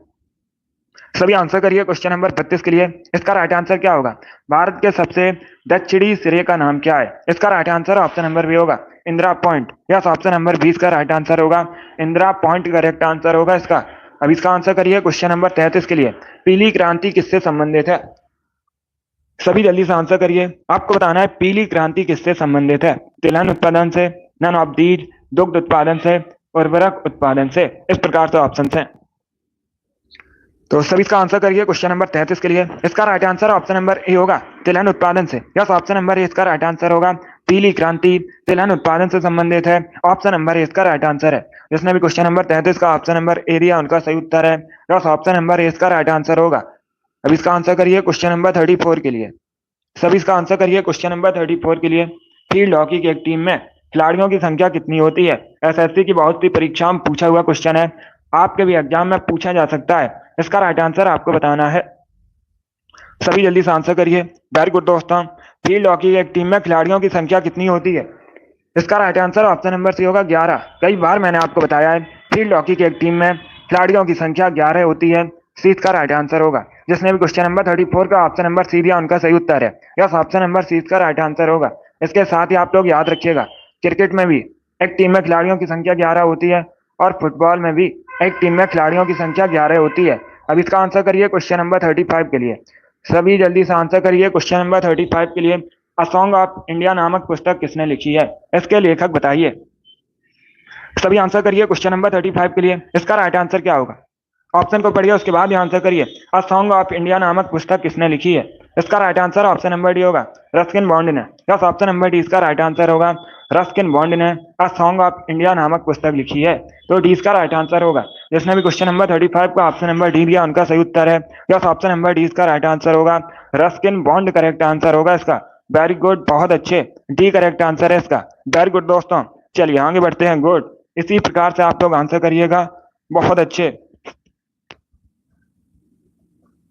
सभी आंसर करिए क्वेश्चन नंबर 32 के लिए। इसका राइट आंसर क्या होगा? भारत के सबसे दक्षिणी सिरे का नाम क्या है? इसका right answer option number B होगा, Indira point. Yes, option number 20 का राइट आंसर होगा, इंदिरा पॉइंट करेक्ट आंसर होगा इसका। अब इसका आंसर करिए क्वेश्चन नंबर 33 के लिए। पीली क्रांति किससे संबंधित है? सभी जल्दी से आंसर करिए। आपको बताना है पीली क्रांति किससे संबंधित है? तिलहन उत्पादन से, नन ऑफ दीज, दुग्ध उत्पादन से, उर्वरक उत्पादन से। इस प्रकार से ऑप्शन है, तो सभी इसका आंसर करिए क्वेश्चन नंबर 33 के लिए। इसका right answer option number A होगा, तिलहन उत्पादन से। यस, ऑप्शन नंबर ए इसका राइट आंसर होगा। पीली क्रांति तिलहन उत्पादन से संबंधित है। ऑप्शन नंबर ए इसका राइट आंसर है। जिसने भी क्वेश्चन नंबर 33 का ऑप्शन नंबर ए दिया उनका सही उत्तर है। यस, ऑप्शन नंबर ए इसका राइट आंसर होगा। अब इसका आंसर करिए क्वेश्चन नंबर 34 के लिए। सभी इसका आंसर करिए क्वेश्चन नंबर 34 के लिए। फील्ड हॉकी की एक टीम में खिलाड़ियों की संख्या कितनी होती है? एसएससी की बहुत सी परीक्षाओं में पूछा हुआ क्वेश्चन है, आपके भी एग्जाम में पूछा जा सकता है। इसका राइट आंसर आपको बताना है। सभी जल्दी से आंसर करिए। वेरी गुड दोस्तों, फील्ड हॉकी की एक टीम में खिलाड़ियों की संख्या कितनी होती है? इसका right answer option number C होगा, 11। कई बार मैंने आपको बताया है फील्ड हॉकी की एक टीम में खिलाड़ियों की संख्या 11 होती है। सी इसका राइट आंसर होगा। जिसने भी क्वेश्चन नंबर 34 का ऑप्शन नंबर सी दिया उनका सही उत्तर है। यस, ऑप्शन नंबर सी इसका राइट आंसर होगा। इसके साथ ही आप लोग याद रखिएगा, क्रिकेट में भी एक टीम में खिलाड़ियों की संख्या 11 होती है और फुटबॉल में भी एक टीम में खिलाड़ियों की संख्या 11 होती है। अब इसका आंसर करिए क्वेश्चन नंबर 35 के लिए। सभी जल्दी से आंसर करिए क्वेश्चन नंबर 35 के लिए। अ सॉन्ग ऑफ इंडिया नामक पुस्तक किसने लिखी है? इसके लेखक बताइए। सभी आंसर करिए क्वेश्चन नंबर 35 के लिए। इसका राइट आंसर क्या होगा? ऑप्शन को पढ़िए, उसके बाद ही आंसर करिए। अ सॉन्ग ऑफ इंडिया नामक पुस्तक किसने लिखी है? इसका right answer option number D होगा, रस्किन बॉन्ड ने। यस, ऑप्शन नंबर डी इसका राइट आंसर होगा। रस्किन बॉन्ड ने अ सॉन्ग ऑफ इंडिया नामक पुस्तक लिखी है, तो डी इसका राइट आंसर होगा। जिसने भी क्वेश्चन नंबर 35 का ऑप्शन नंबर डी दिया उनका सही उत्तर है। यस, ऑप्शन नंबर डी इसका राइट आंसर होगा। रस्किन बॉन्ड करेक्ट आंसर होगा इसका। वेरी गुड, बहुत अच्छे, डी करेक्ट आंसर है इसका। वेरी गुड दोस्तों, चलिए आगे बढ़ते हैं। गुड, इसी प्रकार से आप लोग आंसर करिएगा, बहुत अच्छे।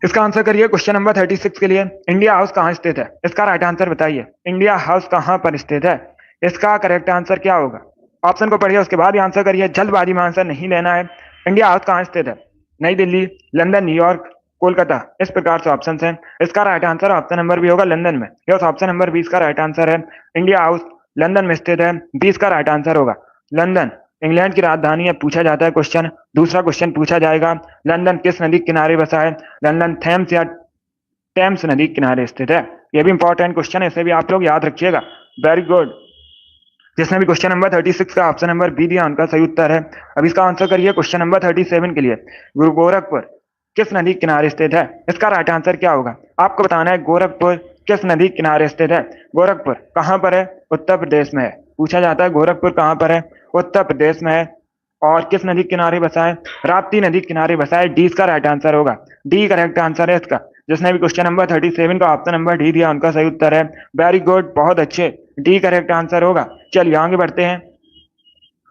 इसका आंसर करिए क्वेश्चन नंबर 36 के लिए। इंडिया हाउस कहाँ स्थित है? इसका राइट आंसर बताइए। इंडिया हाउस कहाँ पर स्थित है? इसका करेक्ट आंसर क्या होगा? ऑप्शन को पढ़िए, उसके बाद ही आंसर करिए, जल्दबाजी में आंसर नहीं लेना है। इंडिया हाउस कहाँ स्थित है? नई दिल्ली, लंदन, न्यूयॉर्क, कोलकाता। इस प्रकार से ऑप्शन है। इसका right answer option number B होगा, लंदन में। यस, ऑप्शन नंबर 20 का राइट आंसर है। इंडिया हाउस लंदन में स्थित है, 20 का राइट आंसर होगा। लंदन इंग्लैंड की राजधानी है, पूछा जाता है क्वेश्चन। दूसरा क्वेश्चन पूछा जाएगा, लंदन किस नदी के किनारे बसा है? लंदन थेम्स या टेम्स नदी के किनारे स्थित है। यह भी इंपॉर्टेंट क्वेश्चन है, इसे भी आप लोग याद रखिएगा। Very good. जिसने भी क्वेश्चन नंबर 36 का ऑप्शन नंबर बी दिया उनका सही उत्तर है। अब इसका आंसर करिए क्वेश्चन नंबर 37 के लिए। गुरु गोरखपुर किस नदी किनारे स्थित है? इसका राइट आंसर क्या होगा? आपको बताना है गोरखपुर किस नदी किनारे स्थित है? गोरखपुर कहाँ पर है? उत्तर प्रदेश में है। पूछा जाता है गोरखपुर कहाँ पर है? उत्तर प्रदेश में है। और किस नदी किनारे बसा है? राप्ती नदी किनारे बसा है। डी इसका राइट आंसर होगा। डी करेक्ट आंसर है इसका। जिसने भी क्वेश्चन नंबर 37 का ऑप्शन नंबर डी दिया उनका सही उत्तर है। वेरी गुड, बहुत अच्छे, डी करेक्ट आंसर होगा। चलिए आगे बढ़ते हैं।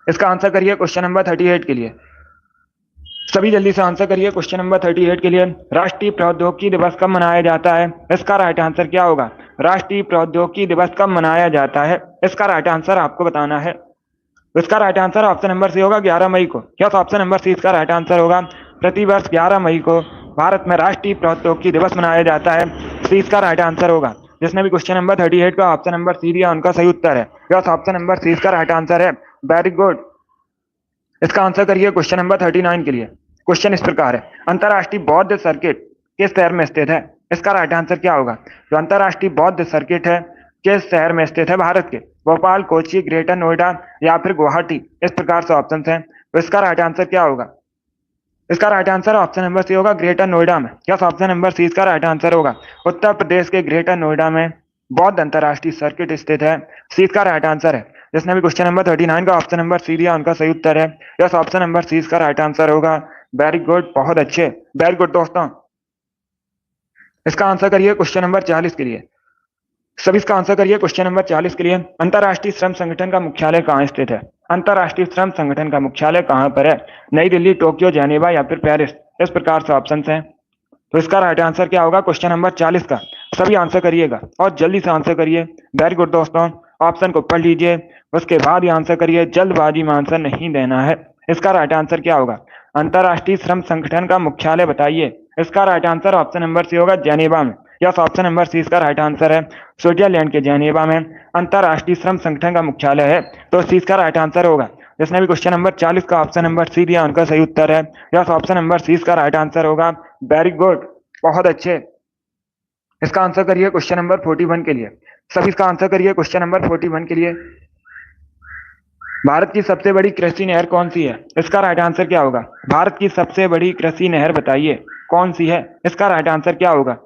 इसका आंसर करिए क्वेश्चन नंबर 38 के लिए। सभी जल्दी से आंसर करिए क्वेश्चन नंबर 38 के लिए। राष्ट्रीय प्रौद्योगिकी दिवस कब मनाया जाता है? इसका राइट आंसर क्या होगा? राष्ट्रीय प्रौद्योगिकी दिवस कब मनाया जाता है? इसका राइट आंसर आपको बताना है। इसका right answer option number C होगा 11 मई को। यस, ऑप्शन नंबर सी इसका राइट आंसर होगा। प्रतिवर्ष 11 मई को भारत में राष्ट्रीय प्रौद्योगिकी दिवस मनाया जाता है। सी इसका राइट आंसर होगा। जिसने भी क्वेश्चन नंबर 38 का ऑप्शन नंबर सी दिया उनका सही उत्तर है। यस, ऑप्शन नंबर सी इसका राइट आंसर है। Very good. इसका आंसर करिए क्वेश्चन नंबर 39 के लिए। क्वेश्चन इस प्रकार है, अंतरराष्ट्रीय बौद्ध सर्किट किस शहर में स्थित है? इसका राइट आंसर क्या होगा? जो अंतरराष्ट्रीय बौद्ध सर्किट है किस शहर में स्थित है भारत के? भोपाल, कोची, ग्रेटर नोएडा या फिर गुवाहाटी? इस प्रकार से ऑप्शन हैं। तो इसका राइट आंसर क्या होगा? इसका right answer option number C होगा, ग्रेटर नोएडा में। यस, ऑप्शन नंबर सी इसका राइट आंसर होगा। उत्तर प्रदेश के ग्रेटर नोएडा में बौद्ध अंतरराष्ट्रीय सर्किट स्थित है। सी इसका राइट आंसर है। जिसने भी क्वेश्चन नंबर 39 का ऑप्शन नंबर सी दिया उनका सही उत्तर है। यस, ऑप्शन नंबर सी इसका राइट आंसर होगा। वेरी गुड, बहुत अच्छे, वेरी गुड दोस्तों। इसका आंसर करिए क्वेश्चन नंबर 40 के लिए। सभी इसका आंसर करिए क्वेश्चन नंबर 40 के लिए। अंतरराष्ट्रीय श्रम संगठन का मुख्यालय कहाँ स्थित है? अंतरराष्ट्रीय श्रम संगठन का मुख्यालय कहाँ पर है? नई दिल्ली, टोक्यो, जेनेवा या फिर पेरिस? इस प्रकार से ऑप्शन हैं। तो इसका राइट आंसर क्या होगा क्वेश्चन नंबर 40 का? सभी आंसर करिएगा और जल्दी से आंसर करिए। वेरी गुड दोस्तों, ऑप्शन को पढ़ लीजिए, उसके बाद ही आंसर करिए। जल्दबाजी में आंसर नहीं देना है। इसका राइट आंसर क्या होगा? अंतरराष्ट्रीय श्रम संगठन का मुख्यालय बताइए। इसका right answer option number C होगा, जेनेवा में। यस, ऑप्शन नंबर सी इसका राइट आंसर है। स्विट्जरलैंड के जेनेवा में अंतरराष्ट्रीय श्रम संगठन का मुख्यालय है। तो सी इसका राइट आंसर होगा। जिसने भी क्वेश्चन नंबर 40 का ऑप्शन नंबर सी दिया उनका सही उत्तर है। यस, ऑप्शन नंबर सी इसका राइट आंसर होगा। वेरी गुड, बहुत अच्छे। इसका आंसर करिए क्वेश्चन नंबर 41 के लिए। सभी इसका आंसर करिए क्वेश्चन नंबर 41 के लिए। भारत की सबसे बड़ी कृषि नहर कौन सी है? इसका राइट आंसर क्या होगा? भारत की सबसे बड़ी कृषि नहर बताइए कौन सी है? इसका राइट आंसर क्या होगा?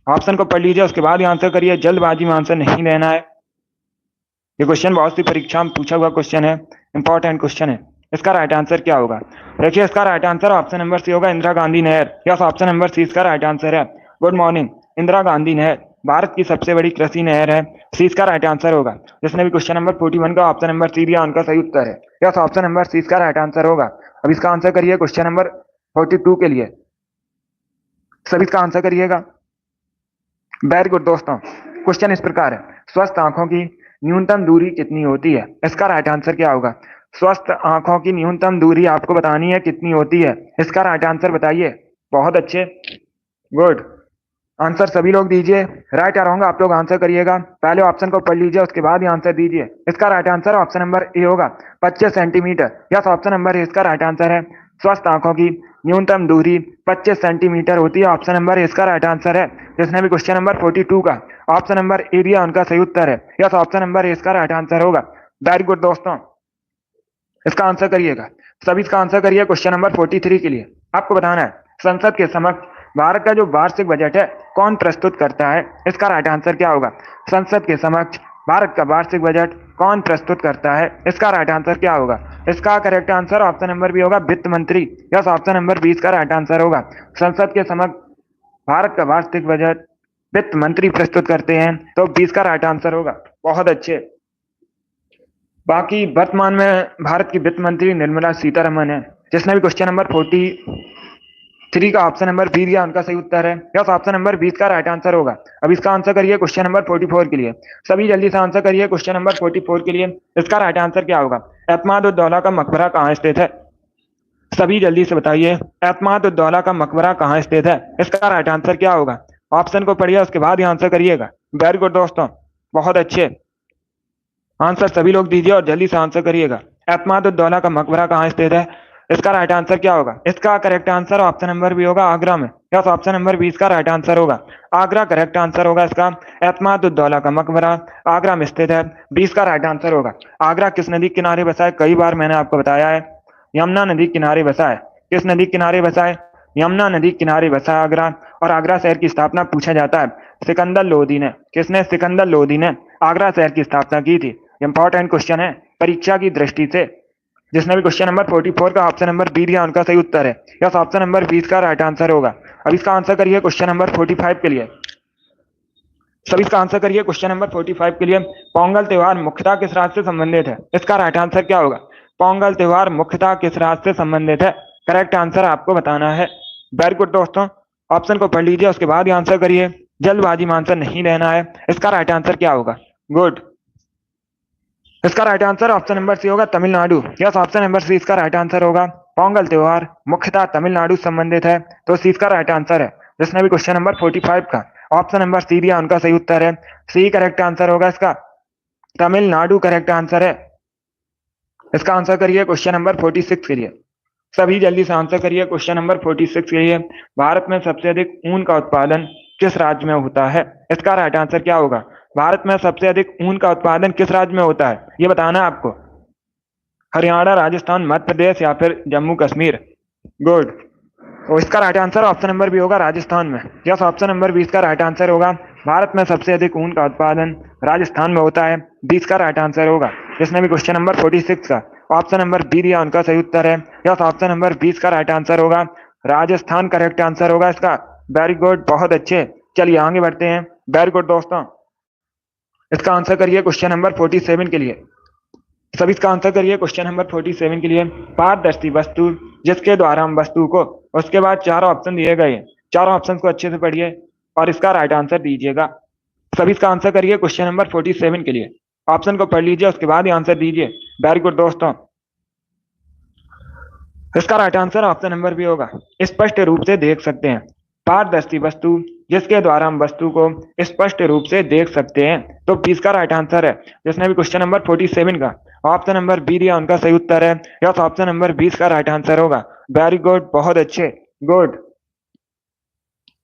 ऑप्शन को पढ़ लीजिए, उसके बाद ही आंसर करिए। जल्दबाजी में आंसर नहीं देना है। ये क्वेश्चन बहुत सी परीक्षा में पूछा हुआ क्वेश्चन है, इंपॉर्टेंट क्वेश्चन है। इसका राइट आंसर क्या होगा? देखिए, इसका right answer option number C होगा, Indira Gandhi Nahar. Yes, option number C इसका राइट आंसर है। Good morning. इंदिरा गांधी नहर भारत की सबसे बड़ी कृषि नहर है। सी इसका राइट आंसर होगा। जिसने भी क्वेश्चन नंबर 41 का ऑप्शन नंबर सी दिया उनका सही उत्तर है। यस, ऑप्शन नंबर सी इसका राइट आंसर होगा। अब इसका आंसर करिए क्वेश्चन नंबर 42 के लिए। सभी इसका आंसर करिएगा। वेरी गुड दोस्तों, क्वेश्चन इस प्रकार है, स्वस्थ आंखों की न्यूनतम दूरी कितनी होती है? इसका राइट आंसर क्या होगा? स्वस्थ आंखों की न्यूनतम दूरी आपको बतानी है कितनी होती है। इसका राइट आंसर बताइए। बहुत अच्छे, गुड। आंसर सभी लोग दीजिए। राइट या रॉन्ग आप लोग आंसर करिएगा। पहले ऑप्शन को पढ़ लीजिए, उसके बाद ही आंसर दीजिए। इसका right answer option number A होगा, 25 centimetre. Yes, option number A इसका राइट आंसर है। स्वस्थ आंखों की न्यूनतम दूरी 25 सेंटीमीटर होती है। ऑप्शन नंबर ए इसका राइट आंसर है। जिसने भी क्वेश्चन नंबर 42 का ऑप्शन नंबर ए दिया उनका सही उत्तर है। यस, ऑप्शन नंबर ए इसका राइट आंसर होगा। वेरी गुड दोस्तों, इसका आंसर करिएगा। सभी इसका आंसर करिए क्वेश्चन नंबर 43 के लिए। आपको बताना है, संसद के समक्ष भारत का जो वार्षिक बजट है कौन प्रस्तुत करता है? इसका राइट आंसर क्या होगा? संसद के समक्ष भारत का वार्षिक बजट कौन प्रस्तुत करता है? इसका राइट आंसर क्या होगा? इसका correct answer option number B होगा, वित्त मंत्री। यस, ऑप्शन नंबर 20 का राइट आंसर होगा। संसद के समक्ष भारत का वार्षिक बजट वित्त मंत्री प्रस्तुत करते हैं, तो 20 का राइट आंसर होगा। बहुत अच्छे। बाकी वर्तमान में भारत की वित्त मंत्री निर्मला सीतारमन है। जिसने भी क्वेश्चन नंबर 43 का ऑप्शन नंबर बी दिया उनका सही उत्तर है। यस, ऑप्शन नंबर 20 का राइट आंसर होगा। अब इसका आंसर करिए क्वेश्चन नंबर 44 के लिए। सभी जल्दी से आंसर करिए क्वेश्चन नंबर 44 के लिए। इसका राइट आंसर क्या होगा? एतमाद-उद-दौला का मकबरा कहाँ स्थित है? सभी जल्दी से बताइए, एतमाद-उद-दौला का मकबरा कहाँ स्थित है? इसका राइट आंसर क्या होगा? ऑप्शन को पढ़िए, उसके बाद ही आंसर करिएगा। वेरी गुड दोस्तों, बहुत अच्छे। आंसर सभी लोग दीजिए और जल्दी से आंसर करिएगा। एतमाद-उद-दौला का मकबरा कहाँ स्थित है? इसका राइट आंसर क्या होगा? इसका correct answer option number B होगा, आगरा में। यस, ऑप्शन नंबर 20 का राइट आंसर होगा। आगरा करेक्ट आंसर होगा इसका। एतमाद-उद-दौला का मकबरा आगरा में स्थित है। 20 का राइट आंसर होगा। आगरा किस नदी किनारे बसा है? कई बार मैंने आपको बताया है, यमुना नदी किनारे बसा है। किस नदी किनारे बसा है? यमुना नदी किनारे बसा आगरा, और आगरा शहर की स्थापना पूछा जाता है सिकंदर लोदी ने। किसने? सिकंदर लोदी ने आगरा शहर की स्थापना की थी। इंपॉर्टेंट क्वेश्चन है परीक्षा की दृष्टि से। जिसने भी क्वेश्चन नंबर 44 का ऑप्शन नंबर बी दिया उनका सही उत्तर है। यस, ऑप्शन नंबर 20 का राइट आंसर होगा। अब इसका आंसर करिए क्वेश्चन नंबर 45 के लिए। सभी इसका आंसर करिए क्वेश्चन नंबर 45 के लिए। पोंगल त्योहार मुख्यतः किस राज्य से संबंधित है? इसका राइट आंसर क्या होगा? पोंगल त्योहार मुख्यतः किस राज्य से संबंधित है? करेक्ट आंसर आपको बताना है। वेरी गुड दोस्तों, ऑप्शन को पढ़ लीजिए, उसके बाद ही आंसर करिए। जल्दबाजी में आंसर नहीं देना है। इसका राइट आंसर क्या होगा? गुड। इसका right answer option number C होगा, Tamil Nadu. Yes, option number C इसका राइट आंसर होगा। पोंगल त्योहार मुख्यतः तमिलनाडु से संबंधित है, तो सी इसका राइट आंसर है। जिसने भी क्वेश्चन नंबर 45 का ऑप्शन नंबर सी दिया उनका सही उत्तर है। सी करेक्ट आंसर होगा इसका। तमिलनाडु करेक्ट आंसर है। इसका आंसर करिए क्वेश्चन नंबर 46 के लिए। सभी जल्दी से आंसर करिए क्वेश्चन नंबर 46 के लिए। भारत में सबसे अधिक ऊन का उत्पादन किस राज्य में होता है? इसका राइट आंसर क्या होगा? भारत में सबसे अधिक ऊन का उत्पादन किस राज्य में होता है, ये बताना है आपको। हरियाणा, राजस्थान, मध्य प्रदेश या फिर जम्मू कश्मीर? गुड। तो इसका right answer option number B होगा, राजस्थान में। यस, ऑप्शन नंबर 20 का राइट आंसर होगा। भारत में सबसे अधिक ऊन का उत्पादन राजस्थान में होता है, 20 का राइट आंसर होगा। जिसने भी क्वेश्चन नंबर 46 का ऑप्शन नंबर बी दिया उनका सही उत्तर है। यस, ऑप्शन नंबर 20 का राइट आंसर होगा। राजस्थान करेक्ट आंसर होगा इसका। वेरी गुड, बहुत अच्छे। चलिए आगे बढ़ते हैं। वेरी गुड दोस्तों, इसका आंसर करिए क्वेश्चन नंबर 47 के लिए। सभी इसका आंसर करिए क्वेश्चन नंबर 47 के लिए। पारदर्शी वस्तु जिसके द्वारा हम वस्तु को, उसके बाद चार ऑप्शन दिए गए हैं, चारों ऑप्शन को अच्छे से पढ़िए और इसका राइट आंसर दीजिएगा। सभी इसका आंसर करिए क्वेश्चन नंबर 47 के लिए। ऑप्शन को पढ़ लीजिए, उसके बाद ही आंसर दीजिए। वेरी गुड दोस्तों, इसका right answer option number B होगा, स्पष्ट रूप से देख सकते हैं। पारदर्शी वस्तु जिसके द्वारा हम वस्तु को स्पष्ट रूप से देख सकते हैं, तो 20 का राइट आंसर है। जिसने भी क्वेश्चन नंबर 47 का ऑप्शन नंबर बी दिया उनका सही उत्तर है। यस, ऑप्शन नंबर 20 का राइट आंसर होगा। वेरी गुड, बहुत अच्छे, गुड।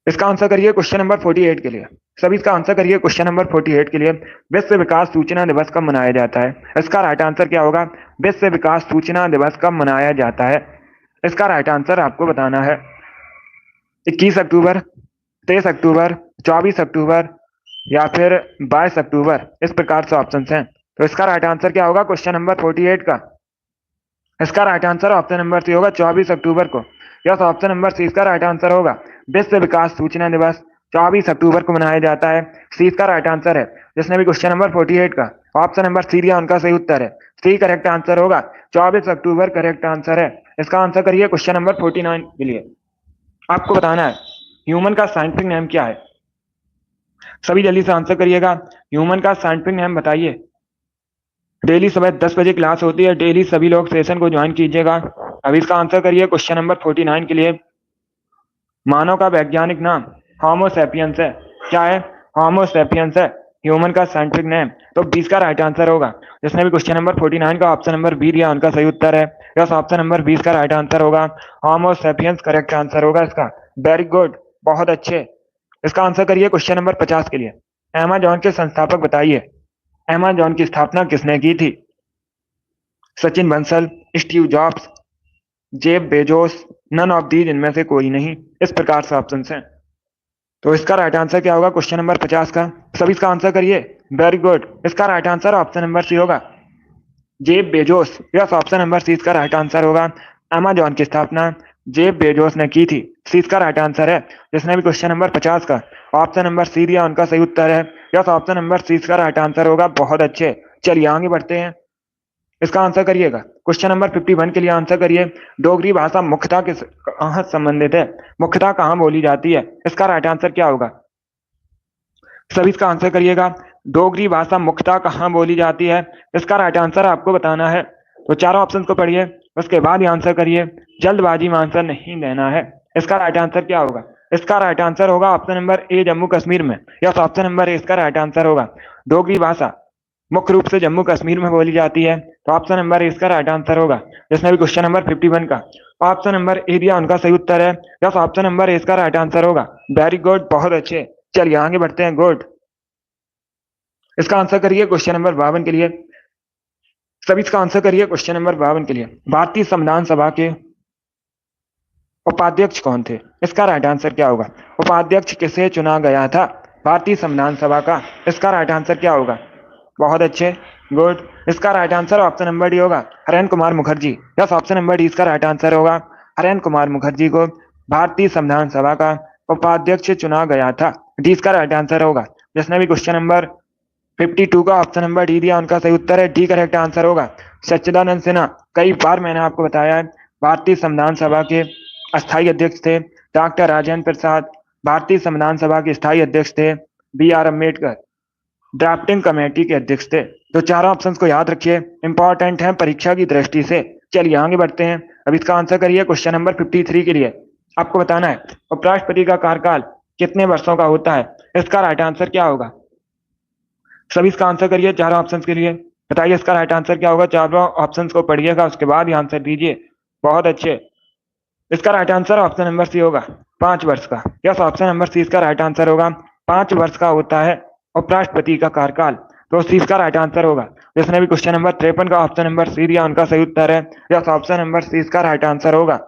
इसका आंसर करिए क्वेश्चन नंबर 48 के लिए। सभी इसका आंसर करिए क्वेश्चन नंबर 48 के लिए। विश्व विकास सूचना दिवस कब मनाया जाता है? इसका राइट आंसर क्या होगा? विश्व विकास सूचना दिवस कब मनाया जाता है? इसका राइट आंसर आपको बताना है। 21 अक्टूबर, 23 अक्टूबर, 24 अक्टूबर या फिर 22 अक्टूबर, इस प्रकार से ऑप्शन हैं। तो इसका राइट आंसर क्या होगा क्वेश्चन नंबर 48 का? इसका right answer option number C होगा, 24 अक्टूबर को। यस, ऑप्शन नंबर सी इसका राइट आंसर होगा। विश्व विकास सूचना दिवस 24 अक्टूबर को मनाया जाता है, सी इसका राइट आंसर है। जिसने भी क्वेश्चन नंबर 48 का ऑप्शन नंबर सी दिया उनका सही उत्तर है। सी करेक्ट आंसर होगा, 24 अक्टूबर करेक्ट आंसर है। इसका आंसर करिए क्वेश्चन नंबर 49 के लिए। आपको बताना है ह्यूमन का साइंटिफिक नेम क्या है। सभी जल्दी से आंसर करिएगा। ह्यूमन का साइंटिफिक नेम बताइए। डेली सुबह 10 बजे क्लास होती है, डेली सभी लोग सेशन को ज्वाइन कीजिएगा। अभी इसका आंसर करिए क्वेश्चन नंबर 49 के लिए। मानव का वैज्ञानिक नाम होमो सैपियंस है। क्या है? होमो सैपियंस है ह्यूमन का साइंटिफिक नेम, तो 20 का राइट आंसर होगा। जिसने भी क्वेश्चन नंबर 49 का ऑप्शन नंबर बी दिया उनका सही उत्तर है। यस, ऑप्शन नंबर 20 का राइट आंसर होगा। होमो सैपियंस करेक्ट आंसर होगा इसका। वेरी गुड, बहुत अच्छे। इसका आंसर करिए क्वेश्चन नंबर 50 के लिए। अमेजॉन के संस्थापक बताइए। अमेजॉन की स्थापना किसने की थी? Sachin Bansal, Steve Jobs, Jeff Bezos, none of these, इनमें से कोई नहीं, इस प्रकार से ऑप्शन हैं। तो इसका राइट आंसर क्या होगा क्वेश्चन नंबर 50 का? सब इसका आंसर करिए। वेरी गुड, इसका right answer option number C होगा, Jeff Bezos. Yes, option number C इसका राइट आंसर होगा। अमेजॉन की स्थापना जेफ बेजोस ने की थी, सी इसका राइट आंसर है। जिसने भी क्वेश्चन नंबर 50 का ऑप्शन नंबर सी दिया उनका सही उत्तर है। यस, ऑप्शन नंबर सी इसका राइट आंसर होगा। बहुत अच्छे, चलिए आगे बढ़ते हैं। इसका आंसर करिएगा क्वेश्चन नंबर 51 के लिए आंसर करिए। डोगरी भाषा मुख्यतः किस कहाँ संबंधित है? मुख्यतः कहाँ बोली जाती है? इसका राइट आंसर क्या होगा? सभी इसका आंसर करिएगा। डोगरी भाषा मुख्यतः कहाँ बोली जाती है? इसका राइट आंसर आपको बताना है। तो चारों ऑप्शन को पढ़िए, उसके बाद ही आंसर करिए। जल्दबाजी में आंसर नहीं देना है। इसका राइट आंसर क्या होगा? इसका राइट आंसर होगा option number A, Jammu Kashmir में। यस, ऑप्शन नंबर ए इसका राइट आंसर होगा। डोगरी भाषा मुख्य रूप से जम्मू कश्मीर में बोली जाती है, तो ऑप्शन नंबर ए इसका राइट आंसर होगा। जिसने भी क्वेश्चन नंबर 51 का ऑप्शन नंबर ए दिया उनका सही उत्तर है। यस, ऑप्शन नंबर ए इसका राइट आंसर होगा। वेरी गुड, बहुत अच्छे। चलिए आगे बढ़ते हैं। गुड। इसका आंसर करिए क्वेश्चन नंबर 52 के लिए। सभी इसका आंसर करिए क्वेश्चन नंबर 52 के लिए। भारतीय संविधान सभा के उपाध्यक्ष कौन थे? इसका राइट आंसर क्या होगा? उपाध्यक्ष किसे चुना गया था? भारतीय संविधान सभा का। इसका राइट आंसर क्या होगा? बहुत अच्छे, गुड। इसका right answer option number D होगा, Haren Kumar Mukherjee. Yes, option number D इसका राइट आंसर होगा। हरेन कुमार मुखर्जी को भारतीय संविधान सभा का उपाध्यक्ष चुना गया था। डी इसका राइट आंसर होगा। जिसने भी क्वेश्चन नंबर 52 का ऑप्शन नंबर डी दिया उनका सही उत्तर है डी करेक्ट आंसर होगा। सच्चिदानंद सिन्हा, कई बार मैंने आपको बताया है, भारतीय संविधान सभा के अस्थायी अध्यक्ष थे। डॉक्टर राजेंद्र प्रसाद भारतीय संविधान सभा के स्थायी अध्यक्ष थे। B R Ambedkar drafting committee के अध्यक्ष थे। तो चारों ऑप्शंस को याद रखिए, इंपॉर्टेंट है परीक्षा की दृष्टि से। चलिए आगे बढ़ते हैं। अब इसका आंसर करिए क्वेश्चन नंबर 53 के लिए। आपको बताना है उपराष्ट्रपति का कार्यकाल कितने वर्षों का होता है? इसका राइट आंसर क्या होगा? सभी इसका आंसर करिए चारों ऑप्शंस के लिए। बताइए इसका राइट आंसर क्या होगा? चारों ऑप्शंस को पढ़िएगा, उसके बाद ही आंसर दीजिए। बहुत अच्छे। इसका right answer option number C होगा, 5 वर्ष का। यस, ऑप्शन नंबर सी इसका राइट आंसर होगा। 5 वर्ष का होता है उपराष्ट्रपति का कार्यकाल। तो सी इसका राइट आंसर होगा। जिसने भी क्वेश्चन नंबर 53 का ऑप्शन नंबर सी दिया उनका सही उत्तर है। यस, ऑप्शन नंबर सी इसका राइट आंसर होगा।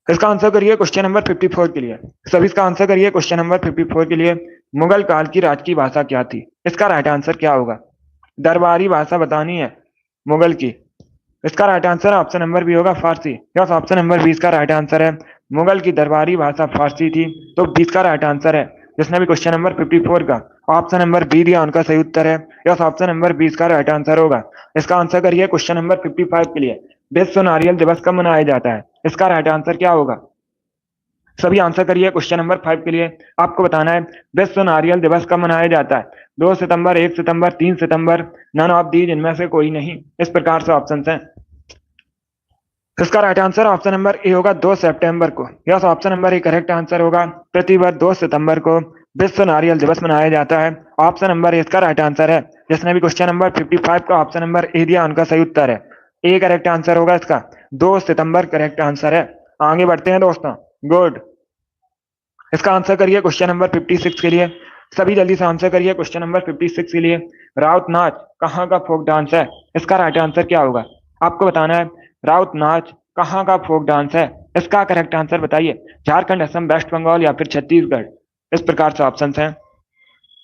इसका आंसर करिए क्वेश्चन नंबर 54 के लिए। सभी इसका आंसर करिए क्वेश्चन नंबर 54 के लिए। मुगल काल की राजकीय भाषा क्या थी? इसका राइट आंसर क्या होगा? दरबारी भाषा बतानी है मुगल की। इसका right answer option number B होगा, फारसी। यस, ऑप्शन नंबर 20 का राइट आंसर है। मुगल की दरबारी भाषा फारसी थी। तो 20 का राइट आंसर है। जिसने भी क्वेश्चन नंबर 54 का ऑप्शन नंबर बी दिया उनका सही उत्तर है। यस, ऑप्शन नंबर 20 का राइट आंसर होगा। इसका आंसर करिए क्वेश्चन नंबर 55 के लिए। विश्व नारियल दिवस कब मनाया जाता है? इसका राइट आंसर क्या होगा? सभी आंसर करिए क्वेश्चन नंबर 5 के लिए। आपको बताना है विश्व नारियल दिवस कब मनाया जाता है? 2 सितंबर, 1 सितंबर, 3 सितंबर, नन ऑफ दीज, इनमें से कोई नहीं। इस प्रकार से ऑप्शन हैं। इसका right answer option number A होगा, 2 सितंबर को। Yes, option number A correct answer होगा। प्रतिवर्ष 2 सितंबर को विश्व नारियल दिवस मनाया जाता है। ऑप्शन नंबर ए इसका राइट आंसर है। जिसने भी क्वेश्चन नंबर 55 का ऑप्शन नंबर ए दिया उनका सही उत्तर है। ए करेक्ट आंसर होगा इसका। 2 सितंबर करेक्ट आंसर है। आगे बढ़ते हैं दोस्तों, गुड। इसका आंसर करिए क्वेश्चन नंबर 56 के लिए। सभी जल्दी से आंसर करिए क्वेश्चन नंबर 56 के लिए। राउत नाच कहाँ का फोक डांस है? इसका राइट आंसर क्या होगा? आपको बताना है राउत नाच कहाँ का फोक डांस है। इसका करेक्ट आंसर बताइए। झारखंड, असम, वेस्ट बंगाल या फिर छत्तीसगढ़। इस प्रकार से ऑप्शन हैं।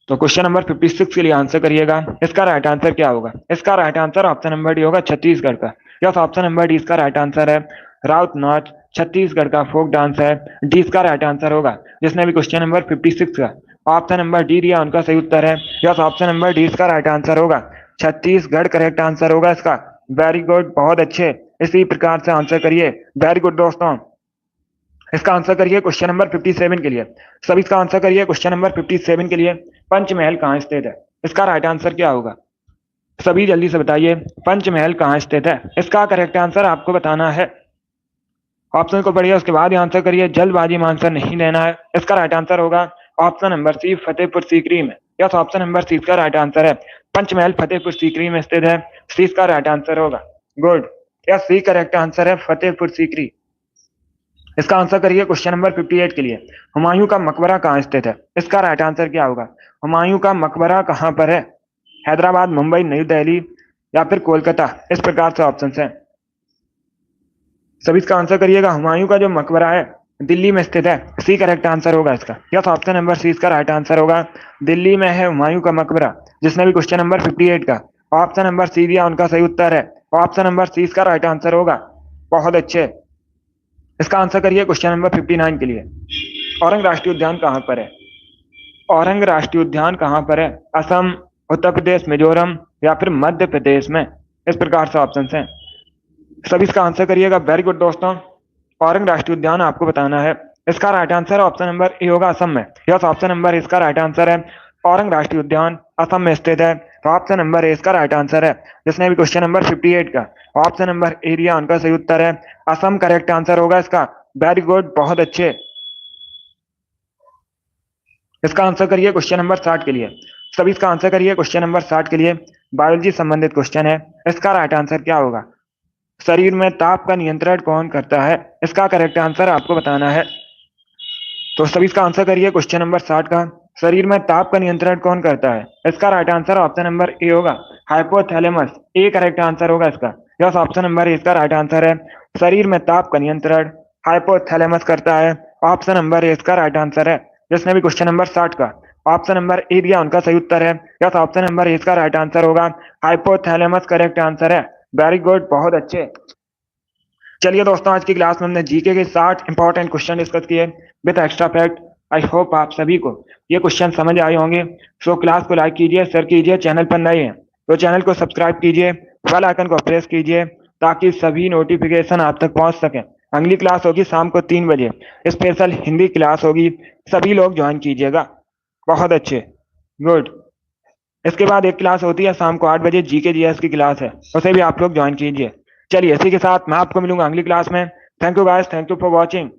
तो क्वेश्चन नंबर 56 के लिए आंसर करिएगा। इसका राइट आंसर क्या होगा? इसका right answer option number D होगा, छत्तीसगढ़ का। यस, ऑप्शन नंबर डी इसका राइट आंसर है। राउत नाच छत्तीसगढ़ का फोक डांस है। डी इसका राइट आंसर होगा। जिसने भी क्वेश्चन नंबर 56 का ऑप्शन नंबर डी दिया उनका सही उत्तर है। यस, ऑप्शन नंबर डी इसका राइट आंसर होगा। छत्तीसगढ़ करेक्ट आंसर होगा इसका। वेरी गुड, बहुत अच्छे। इसी प्रकार से आंसर करिए। वेरी गुड दोस्तों। इसका आंसर करिए क्वेश्चन नंबर 57 के लिए। सभी इसका आंसर करिए क्वेश्चन नंबर 57 के लिए। पंचमहल कहाँ स्थित है? इसका राइट आंसर क्या होगा? सभी जल्दी से बताइए, पंचमहल कहाँ स्थित है? इसका करेक्ट आंसर आपको बताना है। ऑप्शन को पढ़िए, उसके बाद आंसर करिए। जल्दबाजी में आंसर नहीं देना है। इसका राइट आंसर होगा option number C, Fatehpur Sikri में। यस, ऑप्शन नंबर सी का राइट आंसर है। पंचमहल फतेहपुर सीकरी में स्थित है। सी इसका राइट आंसर होगा। Good. Yes, C correct answer है, फतेहपुर सीकरी। इसका आंसर करिए क्वेश्चन नंबर 58 के लिए। हुमायूं का मकबरा कहाँ स्थित है? इसका राइट आंसर क्या होगा? हुमायूं का मकबरा कहाँ पर है? हैदराबाद, मुंबई, नई दिल्ली या फिर कोलकाता। इस प्रकार से ऑप्शन हैं। सभी इसका आंसर करिएगा। हुमायूं का जो मकबरा है दिल्ली में स्थित है। सी करेक्ट आंसर होगा इसका। यस, ऑप्शन नंबर सी इसका राइट आंसर होगा। दिल्ली में है हुमायूं का मकबरा। जिसने भी क्वेश्चन नंबर 58 का ऑप्शन नंबर सी दिया उनका सही उत्तर है। ऑप्शन नंबर सी इसका राइट आंसर होगा। बहुत अच्छे। इसका आंसर करिए क्वेश्चन नंबर 59 के लिए। औरंग राष्ट्रीय उद्यान कहाँ पर है? औरंग राष्ट्रीय उद्यान कहाँ पर है? असम, उत्तर प्रदेश, मिजोरम या फिर मध्य प्रदेश में। इस प्रकार से ऑप्शन हैं। सभी इसका आंसर करिएगा। वेरी गुड दोस्तों। औरंग राष्ट्रीय उद्यान आपको बताना है। इसका right answer option number A होगा, असम में। यस, ऑप्शन नंबर इसका राइट आंसर है। औरंग राष्ट्रीय उद्यान असम में स्थित है। तो ऑप्शन नंबर ए इसका राइट आंसर है। जिसने भी क्वेश्चन नंबर 58 का ऑप्शन नंबर ए दिया उनका सही उत्तर है। असम करेक्ट आंसर होगा इसका। वेरी गुड, बहुत अच्छे। इसका आंसर करिए क्वेश्चन नंबर 60 के लिए। सभी इसका आंसर करिए क्वेश्चन नंबर 60 के लिए। बायोलॉजी संबंधित क्वेश्चन है। इसका राइट आंसर क्या होगा? शरीर में ताप का नियंत्रण कौन करता है? इसका करेक्ट आंसर आपको बताना है। तो सभी इसका आंसर करिए क्वेश्चन नंबर 60 का। शरीर में ताप का नियंत्रण कौन करता है? इसका right answer option number A होगा, हाइपोथैलेमस। ए करेक्ट आंसर होगा इसका। यस, ऑप्शन नंबर ए इसका राइट आंसर है। शरीर में ताप का नियंत्रण हाइपोथैलेमस करता है। ऑप्शन नंबर ए इसका राइट आंसर है। जिसने भी क्वेश्चन नंबर 60 का ऑप्शन नंबर ए दिया उनका सही उत्तर है। यस, ऑप्शन नंबर ए इसका राइट आंसर होगा। हाइपोथैलेमस करेक्ट आंसर है। वेरी गुड, बहुत अच्छे। चलिए दोस्तों, आज की क्लास में हमने जीके के 60 इंपॉर्टेंट क्वेश्चन डिस्कस किए with extra fact. I hope आप सभी को ये क्वेश्चन समझ आए होंगे। सो क्लास को लाइक कीजिए, शेयर कीजिए, चैनल पर नए हैं तो चैनल को सब्सक्राइब कीजिए, बेल आइकन को प्रेस कीजिए ताकि सभी नोटिफिकेशन आप तक पहुंच सके। अगली क्लास होगी शाम को 3 बजे, स्पेशल हिंदी क्लास होगी, सभी लोग ज्वाइन कीजिएगा। बहुत अच्छे, गुड। इसके बाद एक क्लास होती है शाम को 8 बजे, जीके जीएस की क्लास है, उसे भी आप लोग ज्वाइन कीजिए। चलिए, इसी के साथ मैं आपको मिलूंगा अगली क्लास में। Thank you guys, thank you for watching.